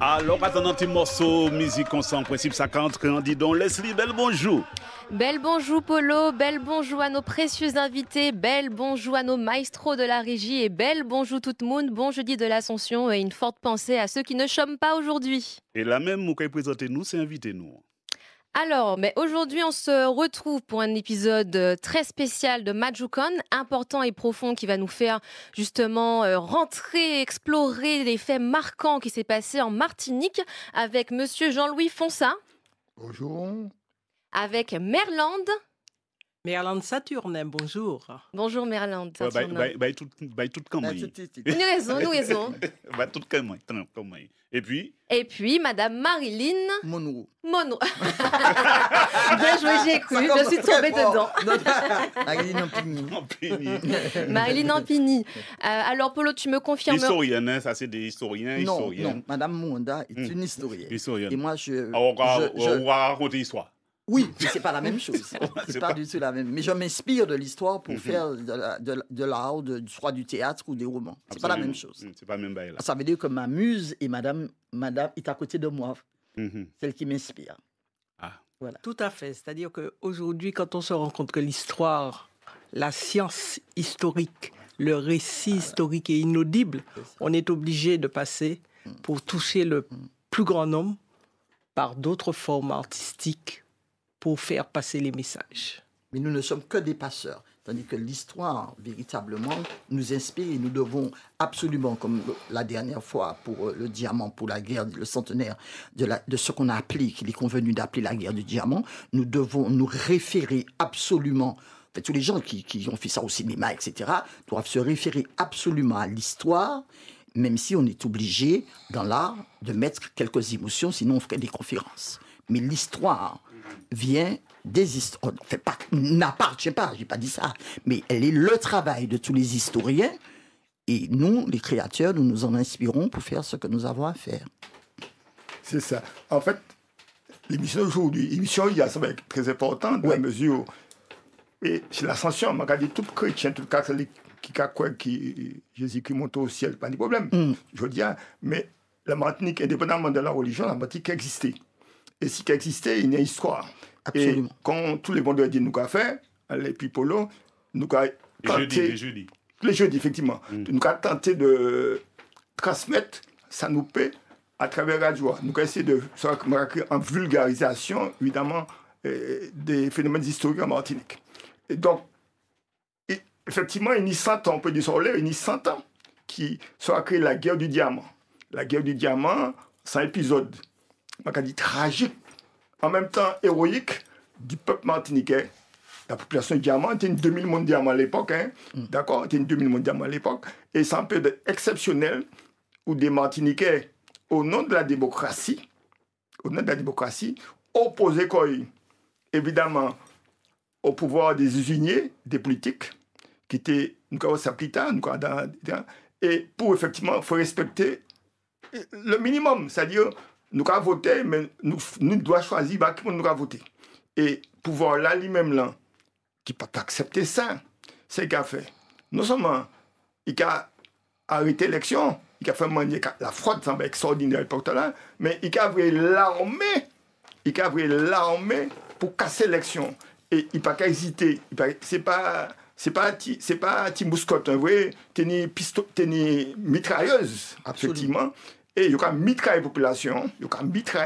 Alors, attendant un petit morceau, musique, on sent en principe, ça entre en dit donc. Leslie, bel bonjour. Bel bonjour Polo, bel bonjour à nos précieux invités, bel bonjour à nos maestros de la régie et bel bonjour tout le monde, bon jeudi de l'Ascension et une forte pensée à ceux qui ne chôment pas aujourd'hui. Et la même, vous pouvez présenter nous, c'est inviter nous. Alors, mais aujourd'hui, on se retrouve pour un épisode très spécial de Majukon, important et profond, qui va nous faire justement rentrer, explorer les faits marquants qui s'est passé en Martinique avec Monsieur Jean-Louis Fonsa. Bonjour. Avec Merland. Merland Saturne, bonjour. Bonjour Merland Saturne. Tout comme moi. Nous raison. Tout comme moi. Et puis, Madame Marilyn Monroe. Bien joué, j'ai cru, je suis tombée dedans. Marilyn Ampigny. Marilyn Ampigny. Alors, Polo, tu me confirmes... Historienne, hein, ça c'est des historiens. Non, Madame Mwanda est une historienne. Et moi, on va raconter l'histoire. Oui, mais c'est pas la même chose. C'est pas du tout la même. Mais je m'inspire de l'histoire pour faire de l'art, soit du théâtre ou des romans. C'est pas la même chose. C'est pas même bail là. Ça veut dire que ma muse et Madame est à côté de moi. Celle qui m'inspire. Ah. Voilà. Tout à fait. C'est-à-dire qu'aujourd'hui, quand on se rend compte que l'histoire, la science historique, le récit historique est inaudible, on est obligé de passer pour toucher le plus grand nombre par d'autres formes artistiques pour faire passer les messages. Mais nous ne sommes que des passeurs. Tandis que l'histoire, véritablement, nous inspire et nous devons absolument, comme la dernière fois pour le diamant, pour la guerre, le centenaire de ce qu'on a appelé, qu'il est convenu d'appeler la guerre du diamant, nous devons nous référer absolument. En fait, tous les gens qui ont fait ça au cinéma, etc., doivent se référer absolument à l'histoire, même si on est obligé, dans l'art, de mettre quelques émotions, sinon on ferait des conférences. Mais l'histoire vient des histoires, n'appartient pas, j'ai pas dit ça, mais elle est le travail de tous les historiens, et nous, les créateurs, nous nous en inspirons pour faire ce que nous avons à faire. C'est ça. En fait, l'émission d'aujourd'hui, l'émission il y a ça va être très important dans la mesure et c'est l'ascension, on a dit tout chrétien, tout catholique qui croit que Jésus-Christ monte au ciel, pas de problème. Je veux dire, mais la Martinique, indépendamment de la religion, la Martinique existait. Et si qui existait, il y a une histoire. Absolument. Et quand tous les vendredis nous avons fait, les Pipolo, nous avons tenté... Les jeudis, effectivement. Nous avons tenté de transmettre ça nous paie à travers la radio. Nous avons essayé de faire en vulgarisation, évidemment, des phénomènes historiques en Martinique. Et donc, effectivement, il y a 100 ans, on peut dire sur l'air, il y a 100 ans, qui sera créée la guerre du diamant. La guerre du diamant, c'est un épisode, on va dire tragique, en même temps héroïque, du peuple martiniquais. La population de diamant était une 2000 millions de diamants à l'époque, hein? D'accord, était une 2000 millions de diamants à l'époque, et c'est un peu exceptionnel où des Martiniquais, au nom de la démocratie, opposaient quoi, évidemment, au pouvoir des usiniers, des politiques, qui étaient, et pour effectivement, il faut respecter le minimum, c'est-à-dire, nous avons voté, mais nous devons choisir qui nous avons voté. Et pouvoir là, lui-même, là, qui peut accepter ça, c'est qu'il a fait. Non seulement, il a arrêté l'élection, il a fait manier la fraude, semble extraordinaire, mais il a ouvert l'armée pour casser l'élection. Et il n'a pas qu'à hésiter. C'est pas Timbuktu, vous voyez, t'es une mitrailleuse, effectivement. Et il y a mitrailler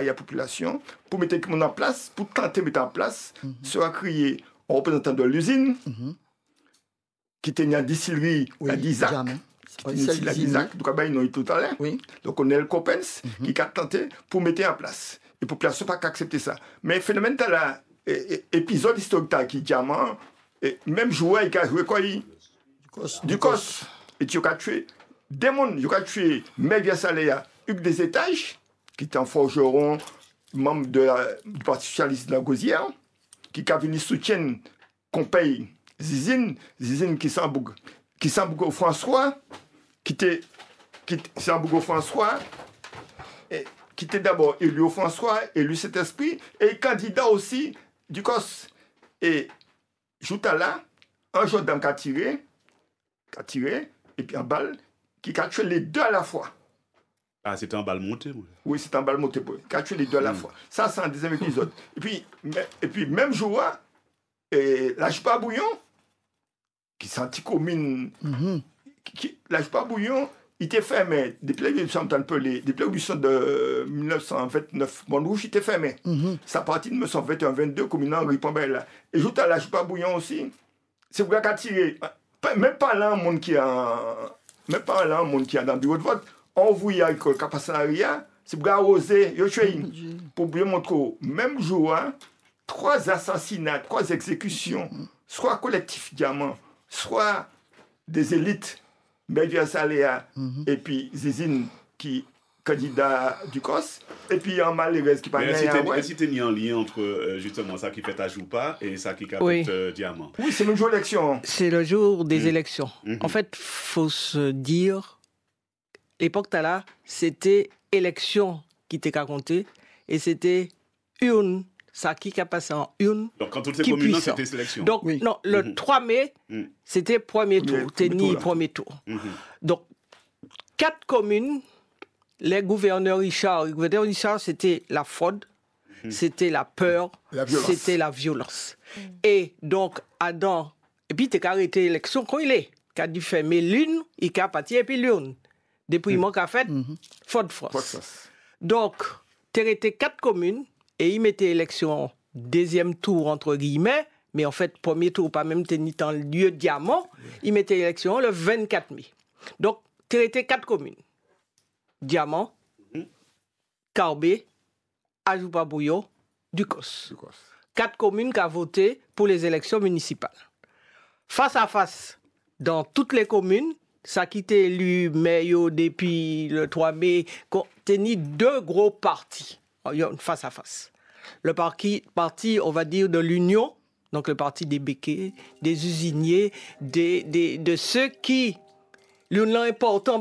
la population, pour mettre le monde en place, pour tenter de mettre en place, sera créé un représentant de l'usine, qui était une distillerie à Dizac, donc on est le Copens, qui a tenté pour mettre en place. Et la population n'a pas accepté ça. Mais le phénomène de l'épisode historique qui est diamant, même joueur, il a joué quoi? Du cos. Et tu as tué des mondes, tu as tué Melvia Salea, Hugues des Étages, qui était un forgeron, membre du Parti Socialiste de la Gauzière, qui a venu soutien qu'on paye Zizine qui s'embougue au François, qui était d'abord élu au François, élu cet esprit, et candidat aussi du COS. Et Joutala, un gendarme qui a tiré, et puis en balle, qui a tué les deux à la fois. Ah, c'était un bal monté, moi. Oui, c'est un bal monté, qui a tué les deux à la fois. Ça, c'est un deuxième épisode. Et puis même jour, la Jupa Bouillon, qui est anti-commune, la Jupa Bouillon, il était fermé. Depuis l'élection de 1929, Montrouge, il était fermé. Ça partit de 1921-22, commune Henri Pambella. Et juste à la Jupa Bouillon aussi, c'est pour qu'à tirer. Même pas là, un monde qui a dans le bureau de vote. On voit que le capacitaria, c'est pour arroser, pour bien montrer, même jour, 3 assassinats, 3 exécutions, soit collectifs diamants, soit des élites, Belvia Saléa, et puis Zizine, qui candidat du COS, et puis un malheureux qui parle de si tu as mis un lien entre justement ça qui fait ta Joupa et ça qui fait Diamant. Oui, c'est le jour d'élection. C'est le jour des élections. En fait, il faut se dire, l'époque là, c'était élection qui était racontée, et c'était urne, ça qui a passé en urne. Donc quand toutes ces communes, c'était sélection. Donc non, le 3 mai, c'était premier tour, premier tour. Donc 4 communes, les gouverneurs Richard, c'était la fraude, c'était la peur, c'était la violence. Et donc, Adam, et puis tu as arrêté l'élection quand il est. Tu as dû fermer l'une, il a parti, et puis l'une. Depuis il a fait, faute France. Donc, tu as arrêté 4 communes, et il mettait élection deuxième tour, entre guillemets, mais en fait, premier tour, pas même tenu dans le lieu Diamant, il mettait élection le 24 mai. Donc, tu as arrêté 4 communes. Diamant, Carbé, Ajoupa-Bouillon, Ducos. 4 communes qui ont voté pour les élections municipales. Face à face, dans toutes les communes, ça qui était élu maire depuis le 3 mai, contenu 2 gros partis, face à face. Le parti, on va dire, de l'Union, donc le parti des béquets, des usiniers, de ceux qui, l'un important,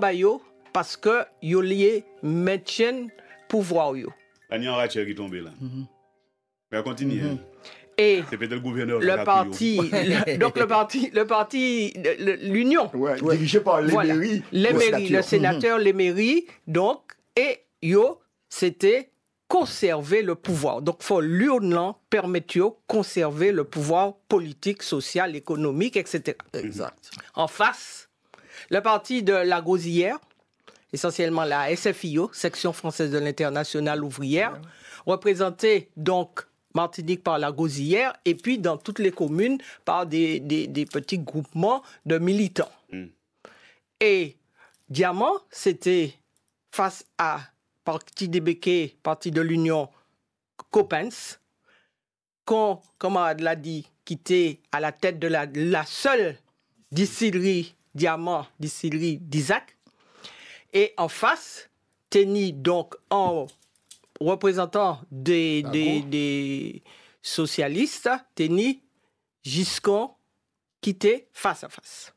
parce que yo lié maintiennent pouvoir yo. Il y a un ratchet qui est tombé là. Mais on continue. Et c'est peut-être le gouverneur. Le parti, donc le parti, l'Union. Dirigé par les mairies. Les mairies, le sénateur, les mairies, donc, et yo, c'était conserver le pouvoir. Donc, faut l'Union permettre de conserver le pouvoir politique, social, économique, etc. Exact. En face, le parti de la Gauzière, essentiellement la SFIO, Section française de l'Internationale ouvrière, représentée donc Martinique par la Gauzière, et puis dans toutes les communes par des petits groupements de militants. Et Diamant, c'était face à Parti des Béquets, Parti de l'Union, Coppens, comme on l'a dit, qui était à la tête de la seule distillerie Diamant, distillerie d'Isaac. Et en face, Teni, donc en représentant des socialistes, Teni, Giscon, qui était face à face.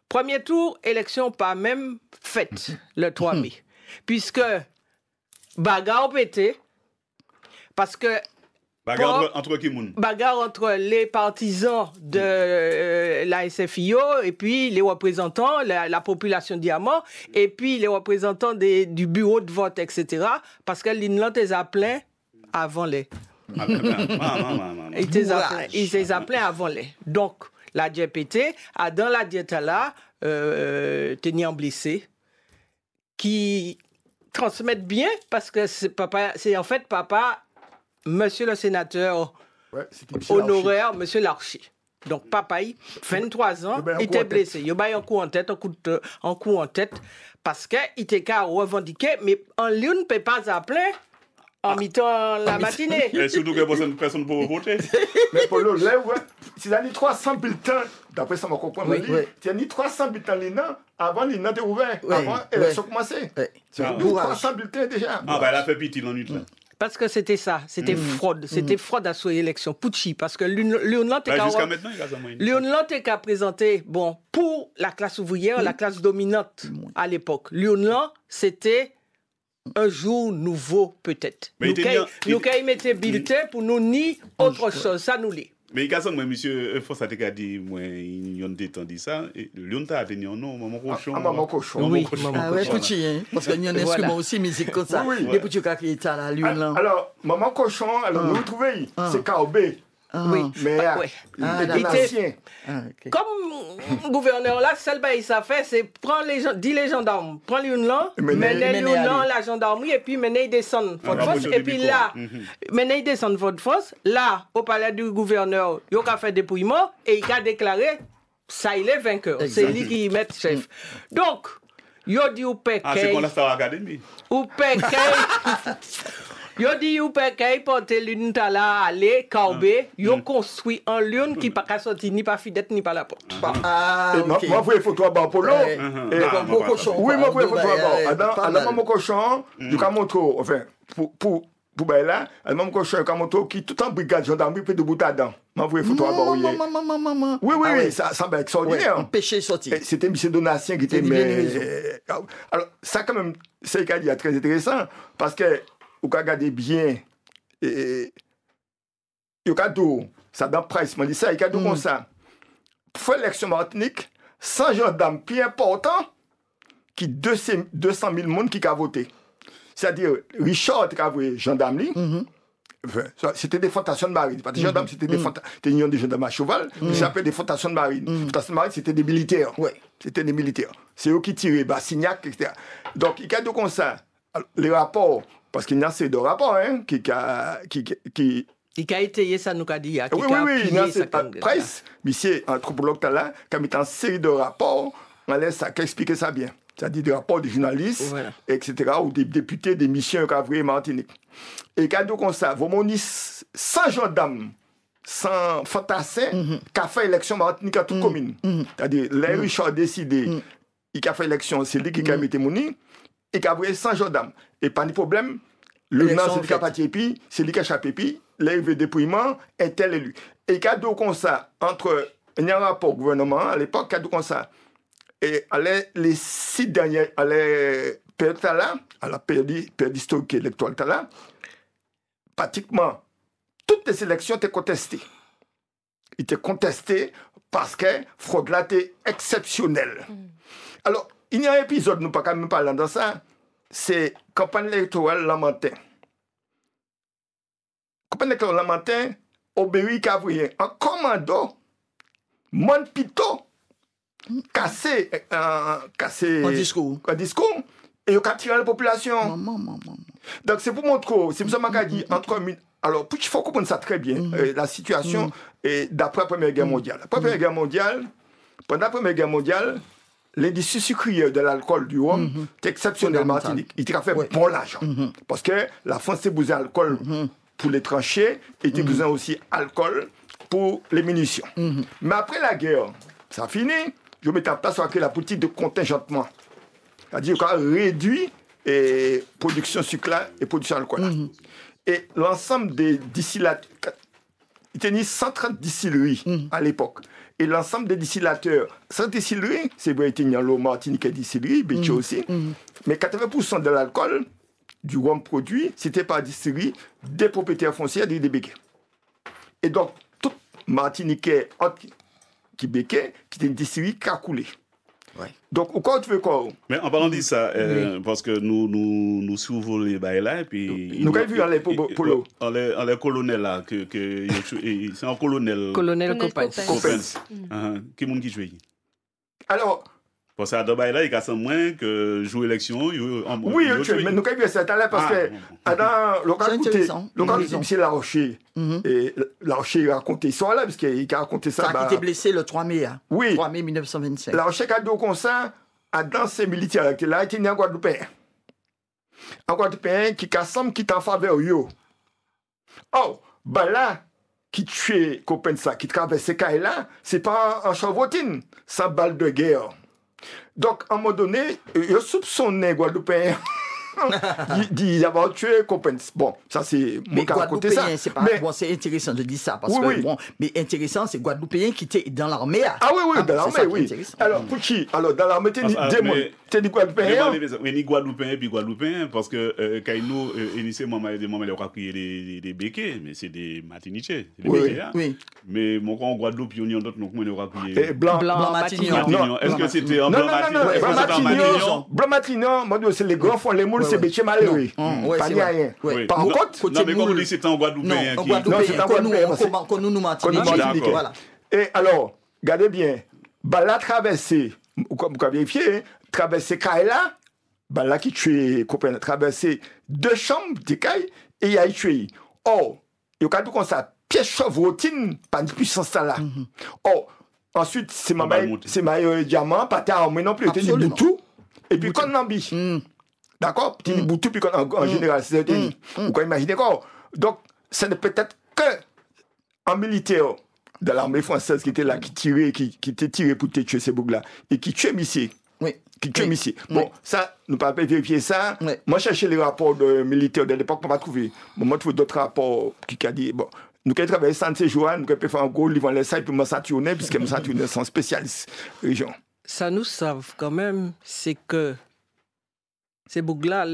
Premier tour, élection pas même faite le 3 mai. Puisque bagarre pété, parce que bagarre entre qui moun? Bagarre entre les partisans de la SFIO et puis les représentants, la population Diamant, et puis les représentants du bureau de vote, etc. Parce que l'Inland les a plein avant les. Ils les a plein avant les. Donc, la DPT a dans la diète là, tenir blessé, qui transmettent bien, parce que c'est en fait papa, monsieur le sénateur honoraire, monsieur Larcher. Donc papa, 23 ans, il était blessé. Il a eu un coup en tête, parce qu'il était qu'à revendiquer, mais en ligne ne peut pas appeler en mi-temps la matinée. Et surtout que personne ne peut voter. Mais pour le lait, si tu 300 bulletins, d'après ça, je comprends, tu as 300 bulletins avant l'INA était ouvert, avant l'élection commençait. C'est 300 bulletins déjà. Ah, ben elle a fait pitié dans la nuit là. Parce que c'était ça, c'était fraude. C'était fraude à son élection. Pucci, parce que l'Union jusqu'à maintenant, il a présenté, bon, pour la classe ouvrière, la classe dominante à l'époque. L'Union, c'était un jour nouveau, peut-être. Nous, quand il mettait bulletin pour nous ni autre chose, ça nous l'est. Mais il y a ça, monsieur, faut ça te dit, moi, il y a des temps dit ça, et le lion t'a tenu non, maman cochon. Ah, maman cochon. Oui, ah ouais, petit, hein, parce qu'il y a un instrument aussi musique comme ça. Oui. Les petits qui étaient là, lion là. Alors, maman cochon, alors nous trouvons, c'est Kaobé. Oui. Mais l'ancien. Comme gouverneur là, seul bail ça fait, c'est prendre les gens, dit les gendarmes, prends les là, mener là la gendarmerie et puis mener descendre Fort France et puis là, mener descendre Fort France, là au palais du gouverneur, il a fait dépouillement et il a déclaré ça il est vainqueur. C'est lui qui met chef. Donc, il dit ou paie. Ah, c'est qu'on la Star Academy. Ou paie. Yo dit ou pas qu'il porte l'une là aller Kaobé, yo construit un lion qui pas sorti ni pas fidette ni pas la porte. Ah OK. Moi vous photo à bas polo et mon cochon. Oui, moi vous photo à bas. Alors mon cochon, du camoto enfin pour là, mon cochon camoto qui tout en brigade gendarmerie peut de bout à dents. Moi vous photo à bas. Oui, ça semble extraordinaire. Péché sorti. C'était monsieur Donatien qui était mais alors ça quand même c'est très intéressant parce que ou ka regarder bien et yo ka do ça dans price m'a dit ça il ka do comme ça pour faire l'élection Martinique 100 gendarmes plus important qui 200 000 monde qui a voté, c'est-à-dire Richard qui a voté gendarme c'était des fondations de marine, pas des gendarmes, c'était des unions de gendarmes à cheval, ça s'appelle des fondations de marine. Fondations de marine, c'était des militaires. C'était des militaires. C'est eux qui tiraient Bassignac, etc. Donc il y a deux comme ça. Les rapports, parce qu'il y a assez de rapports qui a étayé ça nous a dit. Oui, il y a assez de presse, monsieur anthropologue là, qui a mis une série de rapports, on laisse ça expliquer ça bien. C'est-à-dire des rapports de journalistes, etc., ou des députés, des missions qui ont vu Martinique. Et quand on ça, vous m'avez 100 gendarmes, 100 fantassins qui ont fait l'élection Martinique à toute commune. C'est-à-dire, les Richard a décidé, il a fait l'élection, c'est lui qui a mis Mouni, et qui a vu 100 gendarmes. Et pas de problème, le nom, c'est lui qui a parti, puis c'est lui qui a échappé, puis l'arrivée de dépouillement est tel élu. Et quand on ça, entre, il y a un rapport au gouvernement, à l'époque, quand on ça, et les 6 dernières périodes à la période historique électorale là, pratiquement toutes les élections étaient contestées. Ils étaient contestées parce que fraude là était exceptionnelle. Alors, il y a un épisode, nous pas quand même parler dans ça, c'est campagne électorale Lamentin. Campagne électorale Lamentin, Aubéry qui a envoyé un commando, Monpito, cassé un discours et il a tiré la population. Donc c'est pour montrer, c'est pour ça que je dis entre alors il faut comprendre ça très bien la situation d'après la Première Guerre mondiale. Pendant la Première Guerre mondiale, l'industrie sucrière de l'alcool du rhum est exceptionnelle en Martinique. Il a fait bon l'argent parce que la France a besoin d'alcool pour les tranchées et il a besoin aussi d'alcool pour les munitions. Mais après la guerre, ça a fini. Je mets en place la politique de contingentement. C'est-à-dire qu'on a réduit la production sucre et production alcool. Et l'ensemble des distillateurs, il y a 130 distilleries à l'époque. Et l'ensemble des distillateurs, 100 distilleries, c'est vrai qu'il y a l'eau Martinique et distillerie, Béthieu aussi. Mais 80% de l'alcool, du rhum produit, c'était par distillerie des propriétaires foncières des béquets. Et donc, tout Martiniquais, Québécois, qui était une distillerie qui a coulé. Donc, au cas où tu veux quoi? Mais en parlant de ça, parce que nous suivons les bails là, et puis. Nous avons vu les polos. Les colonels là, c'est un colonel. Colonel Coppens. Qui est-ce qui joue? Alors. Parce qu'à Dubaï là, il y a moins que jouer l'élection. Oui, mais nous avons vu ça là parce que dans le cas c'est La Rocher. Et La Rocher a raconté ça là, parce qu'il a raconté ça. Ça a été blessé le 3 mai. Oui. 3 mai 1925. La Rocher a dit comme ça, dans ces militaires là, il y a un Guadeloupéen. Un Guadeloupéen qui semble qui est en faveur de eux. Oh, ben là, qui tue Copensa, qui traverse ces cas là, c'est pas en chevautin, c'est une balle de guerre. Donc, à un moment donné, il soupçonnait Guadeloupéen d'avoir tué Coppens. Bon, ça c'est moi qui ai raconté ça. C'est intéressant de dire ça, parce que, bon, mais intéressant, c'est Guadeloupéen qui était dans l'armée. Ah oui, dans l'armée, oui. Alors, pour qui? Alors, dans l'armée, C'est du Guadeloupéen. Oui, ni Guadeloupéen puis Guadeloupéen, parce que quand nous, initialement, ils ont crié des béquets, mais c'est des Martiniquais. Oui. Mais mon en Guadeloupe, il y a d'autres noms, on a crié. Blanc Matignon. Est-ce que c'était en Blanc Matignon? Blanc Matignon, moi, c'est les grands fonds, les moules, c'est béché malheureux. Pas ni rien. Par contre, non, mais comme on dit, c'était en Guadeloupéen. Non, c'est en Guadeloupéen. Qu'on nous Martinique. Voilà. Et alors, regardez bien, la traversée, comme vous avez vérifié, traverser Kaila, là qui tue, traverser 2 chambres de Kaila, et il y a tué. Or, il y a tout comme ça, pièce chevrotine, pas de puissance là. Or, ensuite, c'est ma diamant, pas armé non plus, c'est du boutou, et puis quand on en bich. D'accord? Petit boutou, puis en général, c'est vous pouvez imaginer quoi? Donc, ce n'est peut-être que en militaire de l'armée française qui était là, qui était tiré pour tuer ces boucs-là, et qui tuait Missier. Oui. Qui tue Missier. Bon, ça, nous ne pouvons pas vérifier ça. Oui. Moi, chercher les rapports de militaires de l'époque, on ne peut pas trouver. Bon, moi, je trouve d'autres rapports qui ont dit, bon, nous avons travaillé sans ces jours, nous avons fait un gros livre, les sites pour me saturner, puisque me saturner sont spécialistes région. Ça nous savent quand même, c'est que ces boucs-là,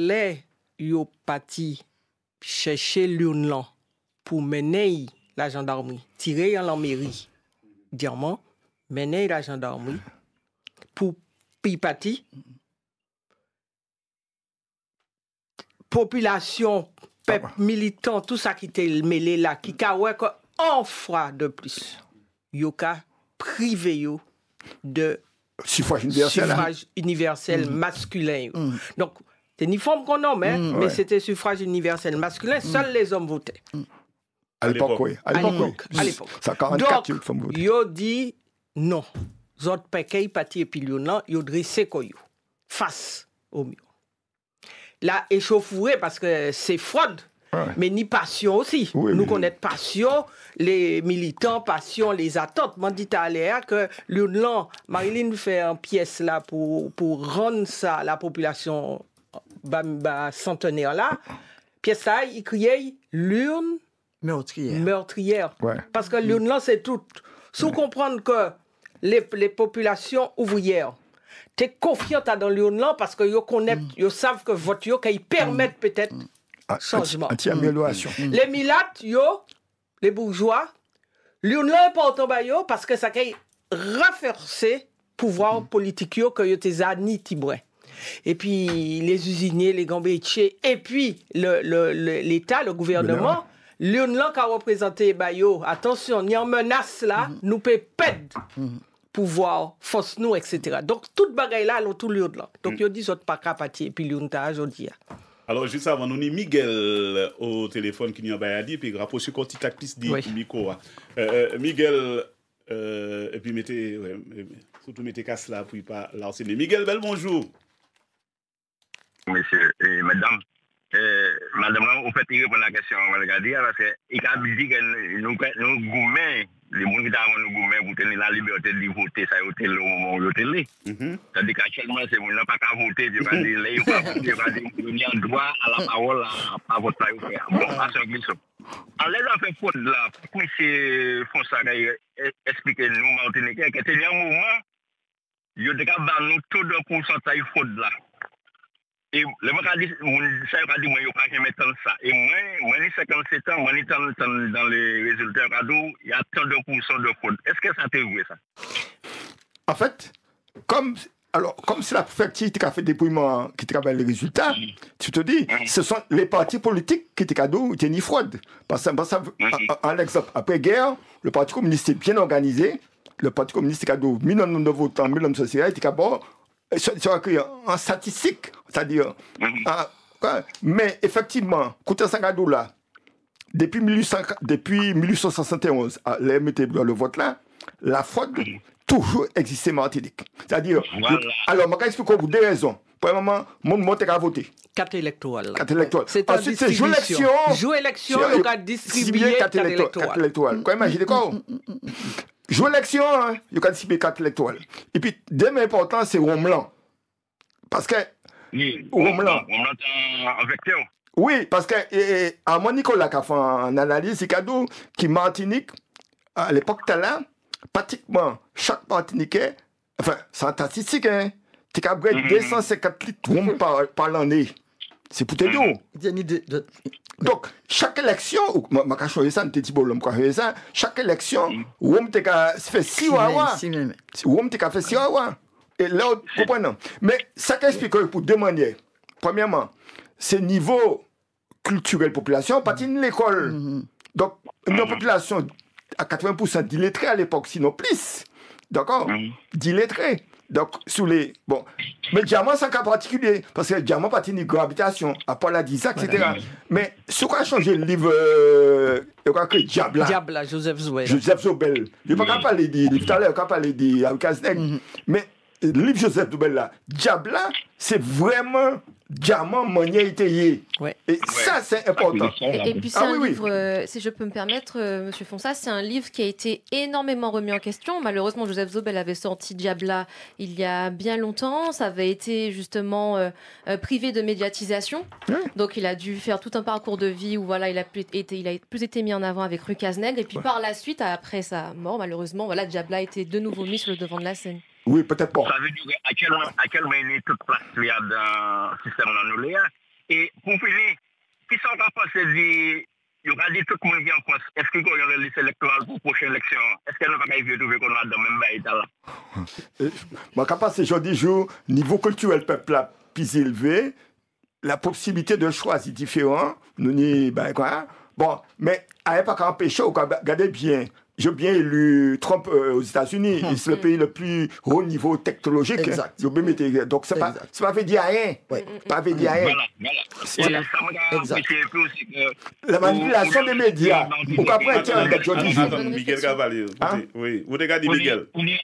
ils ont parti chercher l'Unlan pour mener la gendarmerie, tirer en la mairie, diamant, mener la gendarmerie, pour pipati, population, peuple militant, tout ça qui était mêlé là, qui a en fois de plus, yoka privé yo de suffrage universel masculin. Donc, c'est une forme qu'on nomme, mais c'était suffrage universel masculin, seuls les hommes votaient. À l'époque, oui. À l'époque. Ça 44 donc, yo dit non. Zot pekei pati et puis là, yo dressé koyo face au mur. Là, échauffouré parce que c'est fraude, mais ni passion aussi. Nous connaissons passion, les militants, passion, les attentes. Moi, dit à l'air que l'Unlan, Marilyn fait une pièce là pour rendre ça à la population centenaire là. Pièce là, il criait l'urne meurtrière. Parce que l'une là, c'est tout. Sous comprendre que les populations ouvrières, tu es confiante dans l'une là parce qu'ils connaissent, ils savent que votre yo, qu'ils permettent peut-être changement. Anti-amélioration. Les milates, les bourgeois, l'une là est important parce que ça a renforcé le pouvoir politique que yo tes années tiboué. Et puis les usiniers, les gambétiers, et puis l'État, le gouvernement. L'une là qui a représenté Bayo, attention, il y a une menace là, nous peut perdre pouvoir, force nous, etc. Donc, toute bagaille là, tout l'une là. Donc, il dit, pas capable, et puis l'une t'a aujourd'hui. Alors, juste avant, nous avons Miguel au téléphone qui nous a dit, puis rapproché quand il t'a dit, Miko. Miguel, et puis surtout mettez casse là, puis pas l'enseigner. Miguel, bel bonjour. Monsieur et madame. Madame, vous faites répondre à la question, on va regarder, parce qu'il a dit que nous gourmets, les gens qui ont nous gourmets pour tenir la liberté de voter, ça a été le moment où ils ont c'est-à-dire qu'actuellement, c'est mon n'a pas qu'à voter, il va dire, il va dire, il y a un droit à la parole, à votre taille. Bon, à ce glisse. En les a fait faute là, pour M. Fonsa expliquer-nous, Martinique, que c'est un moment, il y a des cas, nous, tout de pourcentage faute là. Et le mec a dit, ça a dit, moi, je ne vais pas mettre ça. Et moi, j'ai 57 ans, moi, dans les résultats cadeaux, il y a 32% de faute. Est-ce que ça t'est vrai, ça? En fait, comme c'est la préfecture qui a fait dépouillement, qui travaille les résultats, tu te dis, ce sont les partis politiques qui étaient cadeaux, qui étaient ni fraude. Parce que, en exemple, après-guerre, le Parti communiste est bien organisé, le Parti communiste est cadeau, 1 million de votants, 1 million de sociétés, il est en statistique, c'est-à-dire, mais effectivement, côté Sangadou là, depuis 1871, les mettez dans le vote là, la fraude toujours existait en Martinique. C'est-à-dire, alors, je vais expliquer pour 2 raisons. Premièrement, mon monde est à voter. Carte électorale. Ensuite, c'est jouer élection. Jouer élection, on a distribué carte électorale. Quoi, imaginez quoi? Jouer élection, il y a distribué carte électorale. Et puis, deuxième important, c'est Romelan. Parce que. Romelan. En vecteur. Oui, parce que à Nicolas qui a fait une analyse, c'est cadeau qui Martinique, à l'époque là, pratiquement chaque Martiniquais, enfin, c'est statistique, Tu as 250 litres par l'année. C'est pour te dire. Donc, chaque élection, chaque élection, on fait 6 mois. On fait 6 mois. Et là, comprenez. Mais ça explique pour deux manières. Premièrement, c'est niveau culturel population, pas de l'école. Donc, une population à 80% d'illettrés à l'époque, sinon plus. D'accord? D'illettrés. Donc, sous les. Bon. Mais diamant, c'est un cas particulier. Parce que diamant, pas une cohabitation. À Paul a dit ça, etc. Mais ce qu'on a changé le livre. Il y a que Diabla. Diabla, Joseph Zobel. Joseph Zobel. Je ne vais pas parler de. Tout à l'heure, je ne vais pas parler de Alcazneg. Mais le livre Joseph Zobel là, Diabla, c'est vraiment. Diamant, manière étayée. Ouais. Et ça, c'est important. Et puis, c'est un livre, si je peux me permettre, Monsieur Fonsa, c'est un livre qui a été énormément remis en question. Malheureusement, Joseph Zobel avait sorti Diabla il y a bien longtemps. Ça avait été justement privé de médiatisation. Donc, il a dû faire tout un parcours de vie où voilà, il a plus été mis en avant avec Rue Cazeneuve. Et puis, par la suite, après sa mort, malheureusement, voilà, Diabla a été de nouveau mis sur le devant de la scène. Oui, peut-être pas. Ça veut dire à quel moment il y a toute place il y a dans le système dans nous. Et pour finir, qui sont capables de dire, il y aura dit tout le monde qui est en France, est-ce qu'il y a une liste électorale pour la prochaine élection? Est-ce qu'elle ne va pas y trouver qu'on a dans le même état là? Ma capacité, je dis, niveau culturel, peuple là, plus élevé, la possibilité de choisir différent, nous n'y, ben quoi. Bon, mais à pas qu'un péché, regardez bien. J'ai bien élu Trump aux États-Unis. C'est le pays le plus haut niveau technologique. Exact. Donc, c'est pas fait dire rien. Pas fait dire rien. Voilà. La manipulation des médias. Pourquoi après, tiens, Miguel Cavalier. Oui, vous regardez Miguel. On est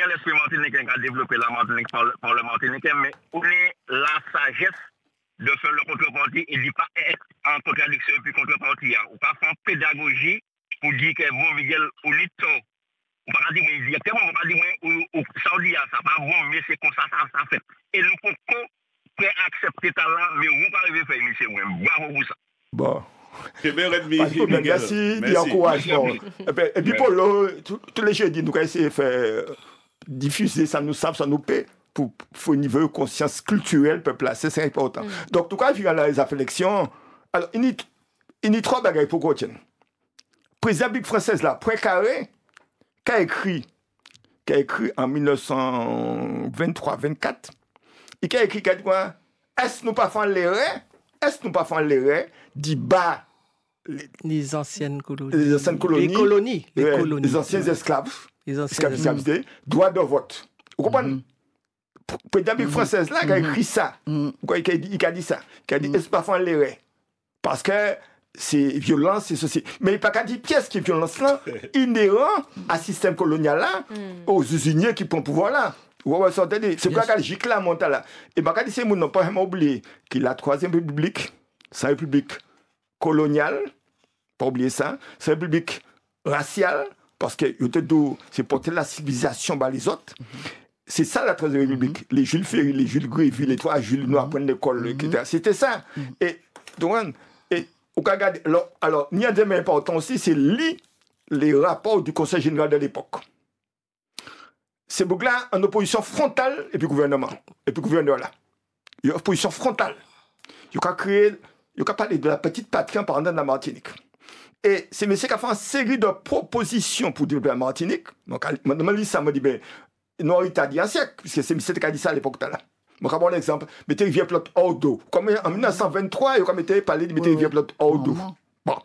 l'esprit martiniquais qui a développé la Martinique par le Martiniquais, mais on est la sagesse de faire le contrepartie et de pas être en contradiction et puis contrepartie. On pas faire pédagogie pour dire que bon, Miguel, on est tort. On va pas dire directement, on va pas dire ça dit ça pas bon, mais c'est comme ça fait. Et nous pouvons prêt à accepter ça là, mais on va arriver à faire une mission. Bravo pour ça. Bon. C'est bien Miguel. Merci, il encouragement. Et puis pour tous les jeudis, nous allons essayer de faire diffuser ça, nous savons, ça nous paie. Pour un niveau de conscience culturelle, peuple, c'est important. Donc, en tout cas, il y a les élections. Alors, il y a trois bagages pour qu'on tienne. Le président Bic française, là, Poincaré, qui a écrit en 1923-24, et qui a écrit, qui a dit quoi? Est-ce que nous pas faire l'erreur d'y battre les anciennes colonies. Les anciens esclaves. Esclavisés, droit de vote. Vous comprenez? Le président Bic française, là, qui a écrit ça, il a dit ça, qui a dit, est-ce pas faire l'erreur? Parce que c'est violence, c'est ceci. Mais il n'y a pas qu'à dire pièce qui est violence là, inhérent à système colonial là, aux usiniers qui prennent pouvoir là. C'est quoi qu'elle gicle là, monte là. Et pas qu'à dire, c'est mon n'ont pas vraiment oublié que la troisième république, c'est une république coloniale, pas oublier ça, c'est une république raciale, parce que c'est porter la civilisation par les autres. C'est ça la troisième république. Les Jules Ferry, les Jules Grévy, les trois Jules nous apprennent l'école, etc. C'était ça. Et donc, alors, il y a des importants aussi, c'est les rapports du Conseil général de l'époque. C'est là en opposition frontale et puis gouvernement. Et puis gouverneur là. Il y a une opposition frontale. Il y a parlé de la petite patrie en parlant de la Martinique. Et c'est monsieur qui a fait une série de propositions pour développer la Martinique. Donc, ça me dit, ben, non, il t'a dit un siècle, puisque c'est monsieur qui a dit ça à l'époque là. Je vais prendre l'exemple. Mettez rivière plate hors d'eau. Comme en 1923, il a parlé de mettre rivière plate hors d'eau. Bon.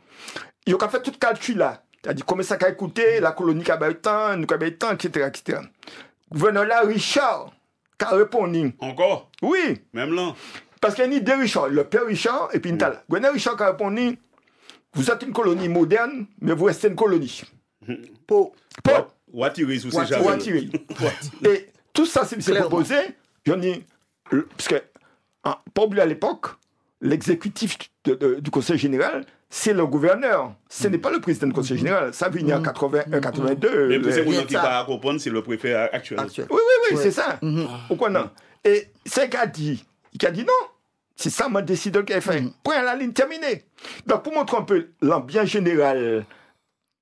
Il a fait tout le calcul là. Il a dit combien ça a coûté, la colonie qui a eu tant, nous qui a eu tant, etc. Gouverneur là, Richard, qui a répondu. Encore? Oui. Même là. Parce qu'il y a deux Richard, le père Richard et puis une tal. Gouverneur Richard qui a répondu, vous êtes une colonie moderne, mais vous restez une colonie. Ou attirer sous ces jardins. Et tout ça, c'est proposé. J'en ai. Parce que, pas oublier à l'époque, l'exécutif du Conseil général, c'est le gouverneur. Ce n'est pas le président du Conseil général. Ça vient en 81, 82. Mais pour ces gens qui ne pas comprendre, c'est le préfet actuel. Oui, c'est ça. Pourquoi non? Et c'est qu'il a dit. Il a dit non. C'est ça, mon décideur qui a fait. Point à la ligne terminée. Donc, pour montrer un peu l'ambiance générale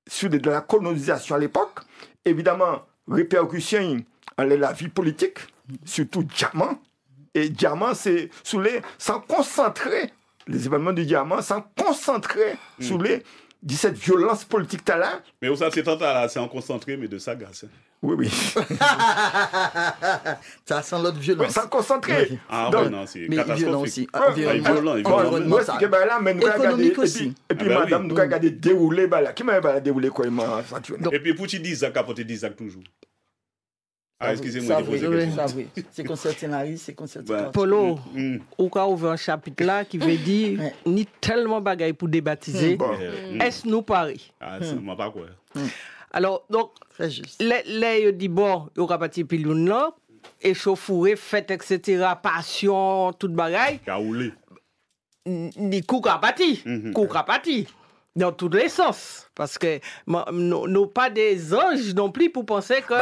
sur de la colonisation à l'époque, évidemment, répercussion dans la vie politique. surtout diamant. Et diamant, c'est sans concentrer les événements du diamant, sans concentrer sur les 17 violences politiques talent. Mais où ça, c'est tant là, c'est en concentré, mais de sagesse. Oui. Ça sent l'autre violence. Oui, sans concentrer. Oui. Ah donc, ouais, non, c'est catastrophique. Aussi. Violent. Nous expliquons là, mais nous économique aussi. Et puis madame, nous regardons dérouler là. Qui m'a déroulé quoi, et puis pour tu dis ça, capoter 10 sacs toujours. Ah, excusez-moi de poser question. C'est concerté Marie, c'est concerté. Polo, ou quand ouvre un chapitre là qui veut dire ni tellement bagaille pour débaptiser. Est-ce nous pareil? Ah, ça m'a pas quoi. Alors, donc, les dit bon, il y aura parti piloun là, échauffouré, fête, etc., passion, toute bagaille. Kaoulé. Ni koukapati. Dans tous les sens. Parce que nous pas des anges non plus pour penser que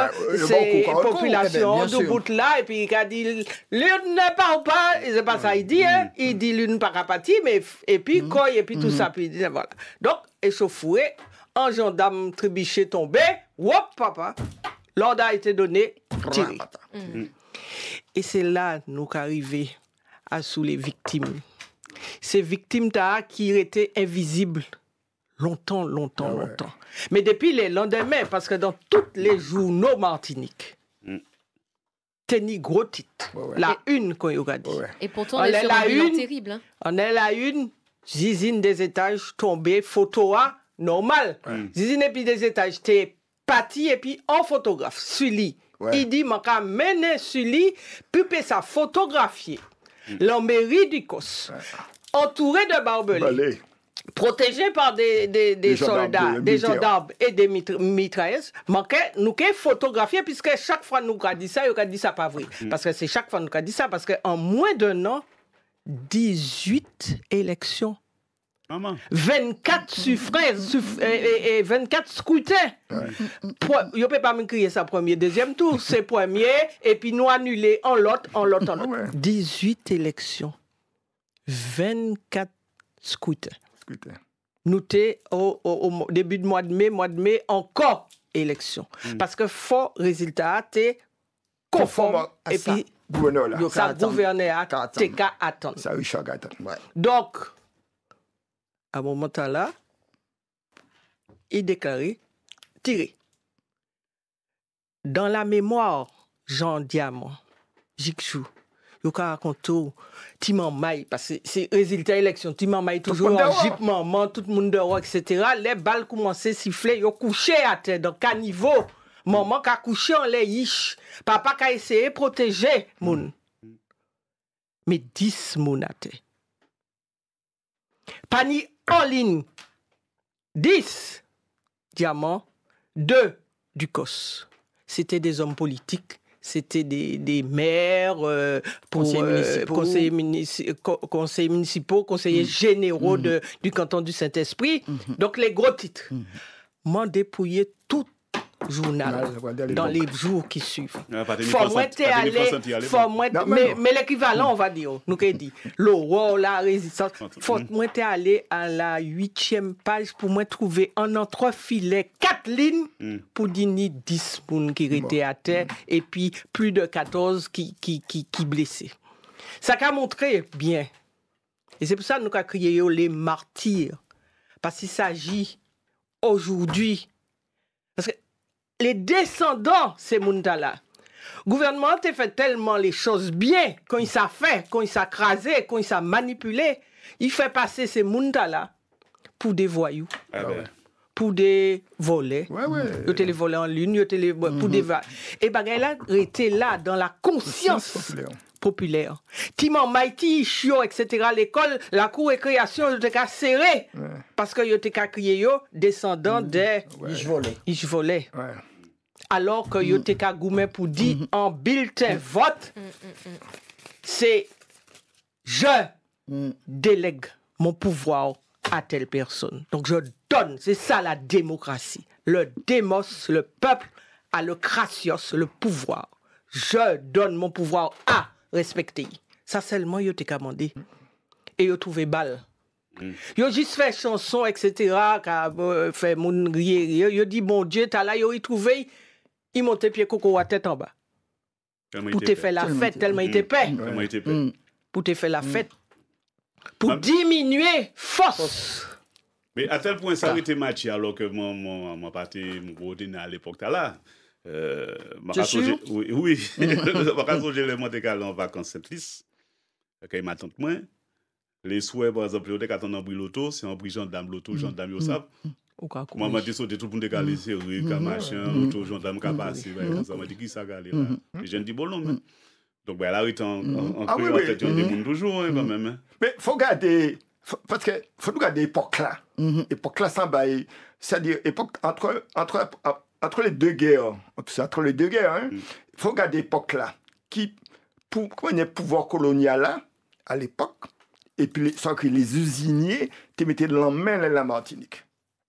c'est une population de bout là, et puis il a dit l'une n'est pas ou pas, et c'est pas ça il dit, il dit l'une pas capati, mais et puis quoi, et puis tout ça, puis voilà. Donc, échauffouré, un gendarme trébuché tombé, wop, papa, l'ordre a été donné, tiré. Et c'est là nous qu'arriver à sous les victimes. Ces victimes qui étaient invisibles longtemps. Mais depuis les lendemains, parce que dans tous les journaux Martinique, tenir gros titre, la une qu'on y aura dit. Et pourtant, on est sur un bilan terrible. On est la une, zizine des étages tombée, photo normal. Zizine et puis des étages, t'es parti et puis en photographe, Sully. Il dit, man ka mener Sully, puis sa photographier. L'Ambéry du Cos, entouré de barbelés, protégé par des soldats, des gendarmes et des mitrailleuses, nous avons photographié, puisque chaque fois nous avons dit ça pas vrai. Parce que c'est chaque fois nous avons dit ça, parce qu'en moins d'un an, 18 élections. 24 suffrages et 24 scrutins. Je ne peux pas me crier ça premier, deuxième tour, c'est premier, et puis nous annuler en l'autre. 18 élections, 24 scrutins. Nous sommes au début du mois de mai, encore élection. Parce que fort résultat, c'est conforme, et puis ça gouverneur t'es qu'à attendre. Donc, à un moment là, il déclarait tiré. Dans la mémoire, Jean Diamant, Jiksou, il a raconté Timan Maï, parce que c'est résultat élection, Timan Maï toujours en jeep, maman, tout le monde dehors, etc. Les balles commençaient à siffler, ils ont couché à terre, dans caniveau. Maman qui a couché en les yish. Papa qui a essayé de protéger moun. Mais 10 moun à terre. Pani en ligne, 10 Diamant, 2 Ducos. C'était des hommes politiques, c'était des maires, conseillers municipaux, conseillers généraux du canton du Saint-Esprit. Donc les gros titres. M'en dépouiller tout journal dans les mais l'équivalent on va dire nous qui dit l'aurore la résistance faut moi t'es allé à la 8e page pour moi trouver un entrefilet 4 lignes pour dire ni 10 personnes qui étaient à terre et puis plus de 14 qui blessés. Ça qu'a montré bien et c'est pour ça que nous avons crié les martyrs parce qu'il s'agit aujourd'hui parce que les descendants, ces gens-là. Le gouvernement a fait tellement les choses bien, quand il s'est fait, quand il s'est crasé, quand il s'est manipulé, il fait passer ces gens-là pour des voyous, pour des volets. Il y a les volets en ligne, il y a les pour des et bagay était là dans la conscience populaire. Timan Maïti, Chio, etc. L'école, la cour et création, il était serré parce que il était crié descendants des volets. Alors que yo te ka goumen pour dire en bulletin vote, c'est je délègue mon pouvoir à telle personne. Donc je donne, c'est ça la démocratie. Le démos, le peuple, a le kratios, le pouvoir. Je donne mon pouvoir à respecter. Ça seulement yo te ka mandé. Et yo trouvé balle. Yo juste fait chanson, etc. Fait moun rier. Yo dit bon Dieu, t'as là, yo y trouvé. Il montait pied coco à tête en bas. Pour te faire la fête, tellement il était paix. Pour te faire la fête. Pour diminuer force. Mais à tel point, ça a été matché alors que mon parti, mon à l'époque, là. Tu sûr? Oui. Je suis monté en vacances Saint-Lys. Quand il m'attend moins. Les souhaits, par exemple, quand on a pris l'auto, c'est en pris gendarme, l'auto, gendarme, ils savent. Moi, je me dis, tout le monde est calé, c'est oui, machin, l'auto, gendarme, qui a passé. Ça m'a dit, qui ça galé là? Et je dis, bon, non, donc, elle arrive en tête, il y a des gens toujours, quand même. Mais il faut garder, parce que faut garder l'époque là. L'époque là, c'est-à-dire, époque entre les deux guerres, entre les deux guerres, il faut garder l'époque là, qui, pour le pouvoir colonial là, à l'époque, et puis les usiniers te mettaient l'emmène à la Martinique.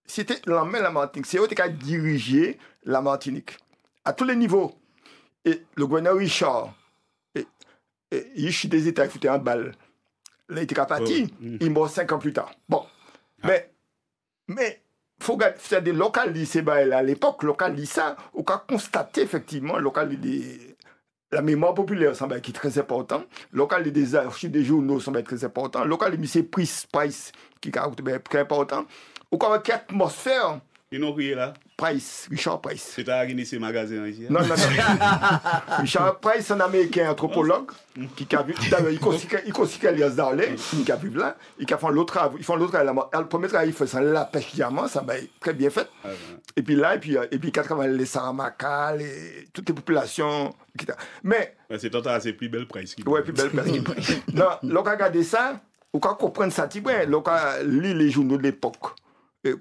C'était l'emmène à la Martinique, c'est eux qui ont dirigé la Martinique, à tous les niveaux. Et le gouverneur Richard, il est des États, il foutait un bal. Là, il était parti, il est mort 5 ans plus tard. Bon, mais il faut faire des localités à l'époque, localiser ça, on a constaté effectivement la mémoire populaire semble être très important, local des archives des journaux semble être très important, local de M. Price qui est très important, ou quand même l'atmosphère. Ils n'ont rien là. Richard Price. C'est à ces magasins ici. Non. Richard Price, un Américain anthropologue, qui a vu, il considère les Darley, qui a vu là, ils font l'autre travail. Le premier travail, il fait la pêche diamant, ça va être très bien fait. Et puis là, et puis 80 les Saramacas, toutes les populations, etc. Mais. C'est total, c'est plus belle Price. Oui, plus belle Price. Non, lorsqu'on regarde ça, on peut comprendre ça, lorsqu'on lit les journaux de l'époque.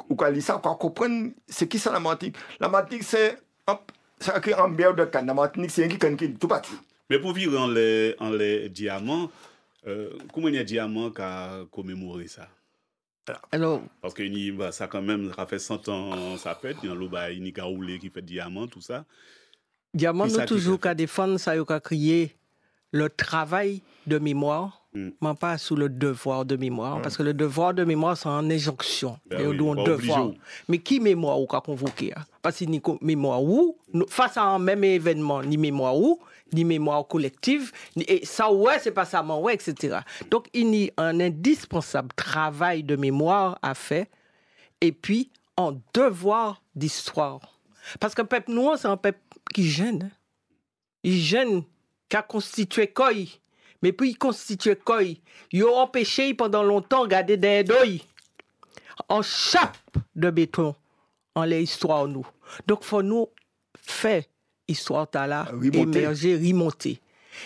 Ou quand ça, on comprend c'est qui ça la Martinique. La Martinique, c'est un mer de canne. La Martinique, c'est un qui est tout partout. Mais pour vivre en les diamants, comment il y a diamants qui a commémoré ça? Alors, parce que ça quand même, ça fait 100 ans, ça fait. Il y a un Gaoulé qui fait diamant, tout ça. Diamant, nous toujours qu'à défendre, ça a créé le travail de mémoire. Mais pas sous le devoir de mémoire, parce que le devoir de mémoire, c'est en injonction. Devoir. Mais qui mémoire ou qu'a convoqué? Parce que ni mémoire ou, face à un même événement, ni mémoire ou, ni mémoire collective, et ça, ouais, c'est pas ça, ouais, etc. Donc, il y a un indispensable travail de mémoire à faire, et puis, un devoir d'histoire. Parce que le peuple noir, c'est un peuple qui gêne. Il gêne, qui a constitué quoi? Mais puis, il constituait quoi? Il a empêché pendant longtemps de garder des deuils en chape de béton en les histoires nous. Donc, il faut nous faire histoire là, émerger, remonter.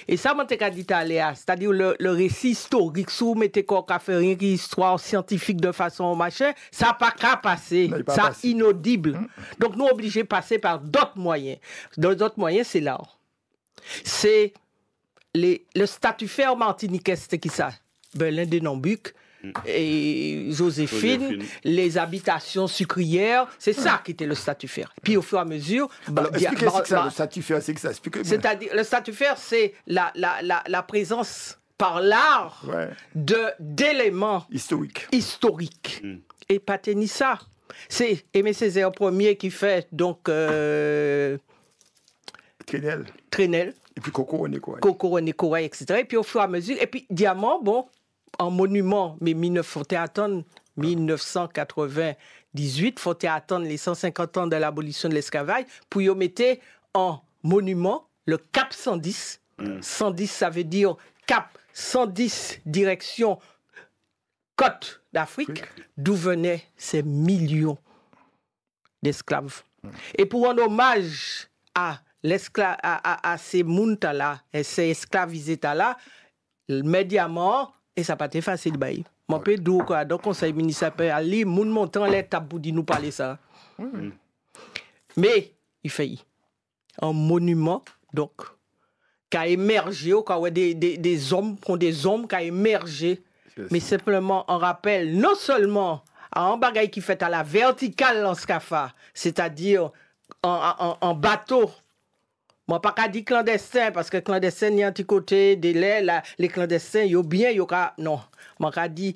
Et ça, je t'ai dit c'est-à-dire le récit historique, si vous mettez quoi qu'à faire une histoire scientifique de façon machin, ça n'a pas qu'à passer, ça inaudible. Donc, nous obligés de passer par d'autres moyens. D'autres moyens, c'est l'art. C'est le statutaire martiniquais, c'était qui ça? Berlin de Nambuc et Joséphine, les habitations sucrières, c'est ça qui était le statutaire. Puis au fur et à mesure... expliquez ce que ça, le statutaire, c'est que ça, expliquez-moi. C'est-à-dire, le statutaire, c'est la présence par l'art d'éléments historiques. Et Patenissa, c'est Aimé Césaire Ier qui fait donc... Trenel. Et puis Coco René-Corail, etc. Et puis au fur et à mesure, et puis Diamant, bon, en monument, mais 1998, faut attendre les 150 ans de l'abolition de l'esclavage pour y mettre en monument le Cap 110. 110, ça veut dire Cap 110, direction côte d'Afrique, d'où venaient ces millions d'esclaves. Et pour un hommage à ces mounta-là, et ces esclavisés-là, le médiamant, et ça n'a pas été facile. Mon peu d'où, dans le conseil municipal, les gens montent en l'étape pour nous parler ça. Mais, il fait un monument, donc, qui a émergé, des hommes qui ont qui ont émergé, mais simplement, on rappelle, non seulement à un bagage qui fait à la verticale en Scafa, c'est-à-dire en bateau. Moi, pas qu'à dire clandestin, parce que clandestin, il y a un petit côté de l'air, les clandestins, il y a bien, il y a... Non, moi, qu'à dire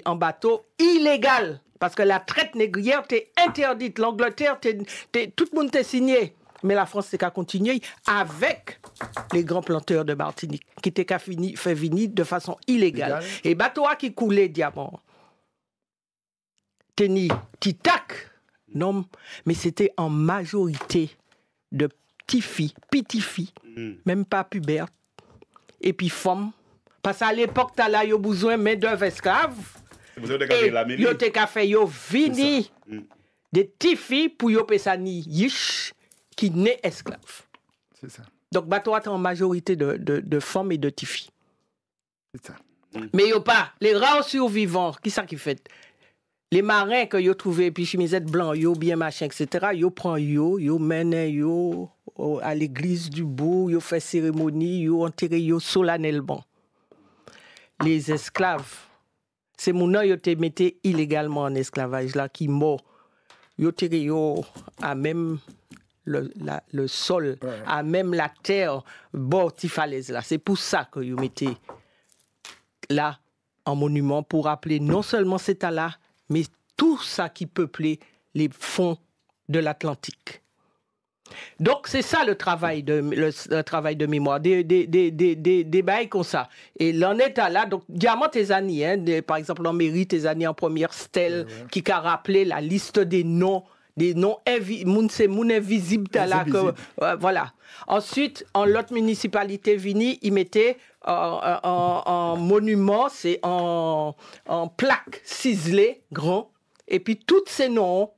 en bateau illégal, parce que la traite négrière t'est interdite. L'Angleterre, tout le monde t'est signé. Mais la France, c'est qu'à continuer avec les grands planteurs de Martinique, qui étaient qu'à fait venir de façon illégale. Et bateau qui coulait diamant. Teni, Titac, non, mais c'était en majorité de petites filles, même pas pubères, et puis femmes. Parce qu'à l'époque, tu as là, eu besoin de main-d'œuvre esclave. Vous avez regardé la mairie. Yo te ka fait yo vini des petites filles pour yo pesani yish qui naît esclave. C'est ça. Donc bateau en majorité de femmes et de petites filles. C'est ça. Mais yo pas les rares survivants, qui ça qui fait? Les marins que yo trouvé puis chemisette blanc yo bien machin etc. Yo prend yo mène yo à l'église du bourg, yo fait cérémonie, yo enterré yo solennellement. Les esclaves, c'est mon nom yo te metté illégalement en esclavage là qui mort. Yo tiré yo à même le sol, à même la terre bord ti falaise là. C'est pour ça que yo mettez là en monument pour rappeler non seulement cet là, mais tout ça qui peuplait les fonds de l'Atlantique. Donc c'est ça le travail de mémoire, des bails comme ça. Et l'en est à là, donc diamant tes années, par exemple en mairie tes années en première stèle qui a rappelé la liste des noms invisibles voilà. Ensuite en l'autre municipalité Vini, ils mettaient en monument, c'est en plaque ciselée grand, et puis tous ces noms.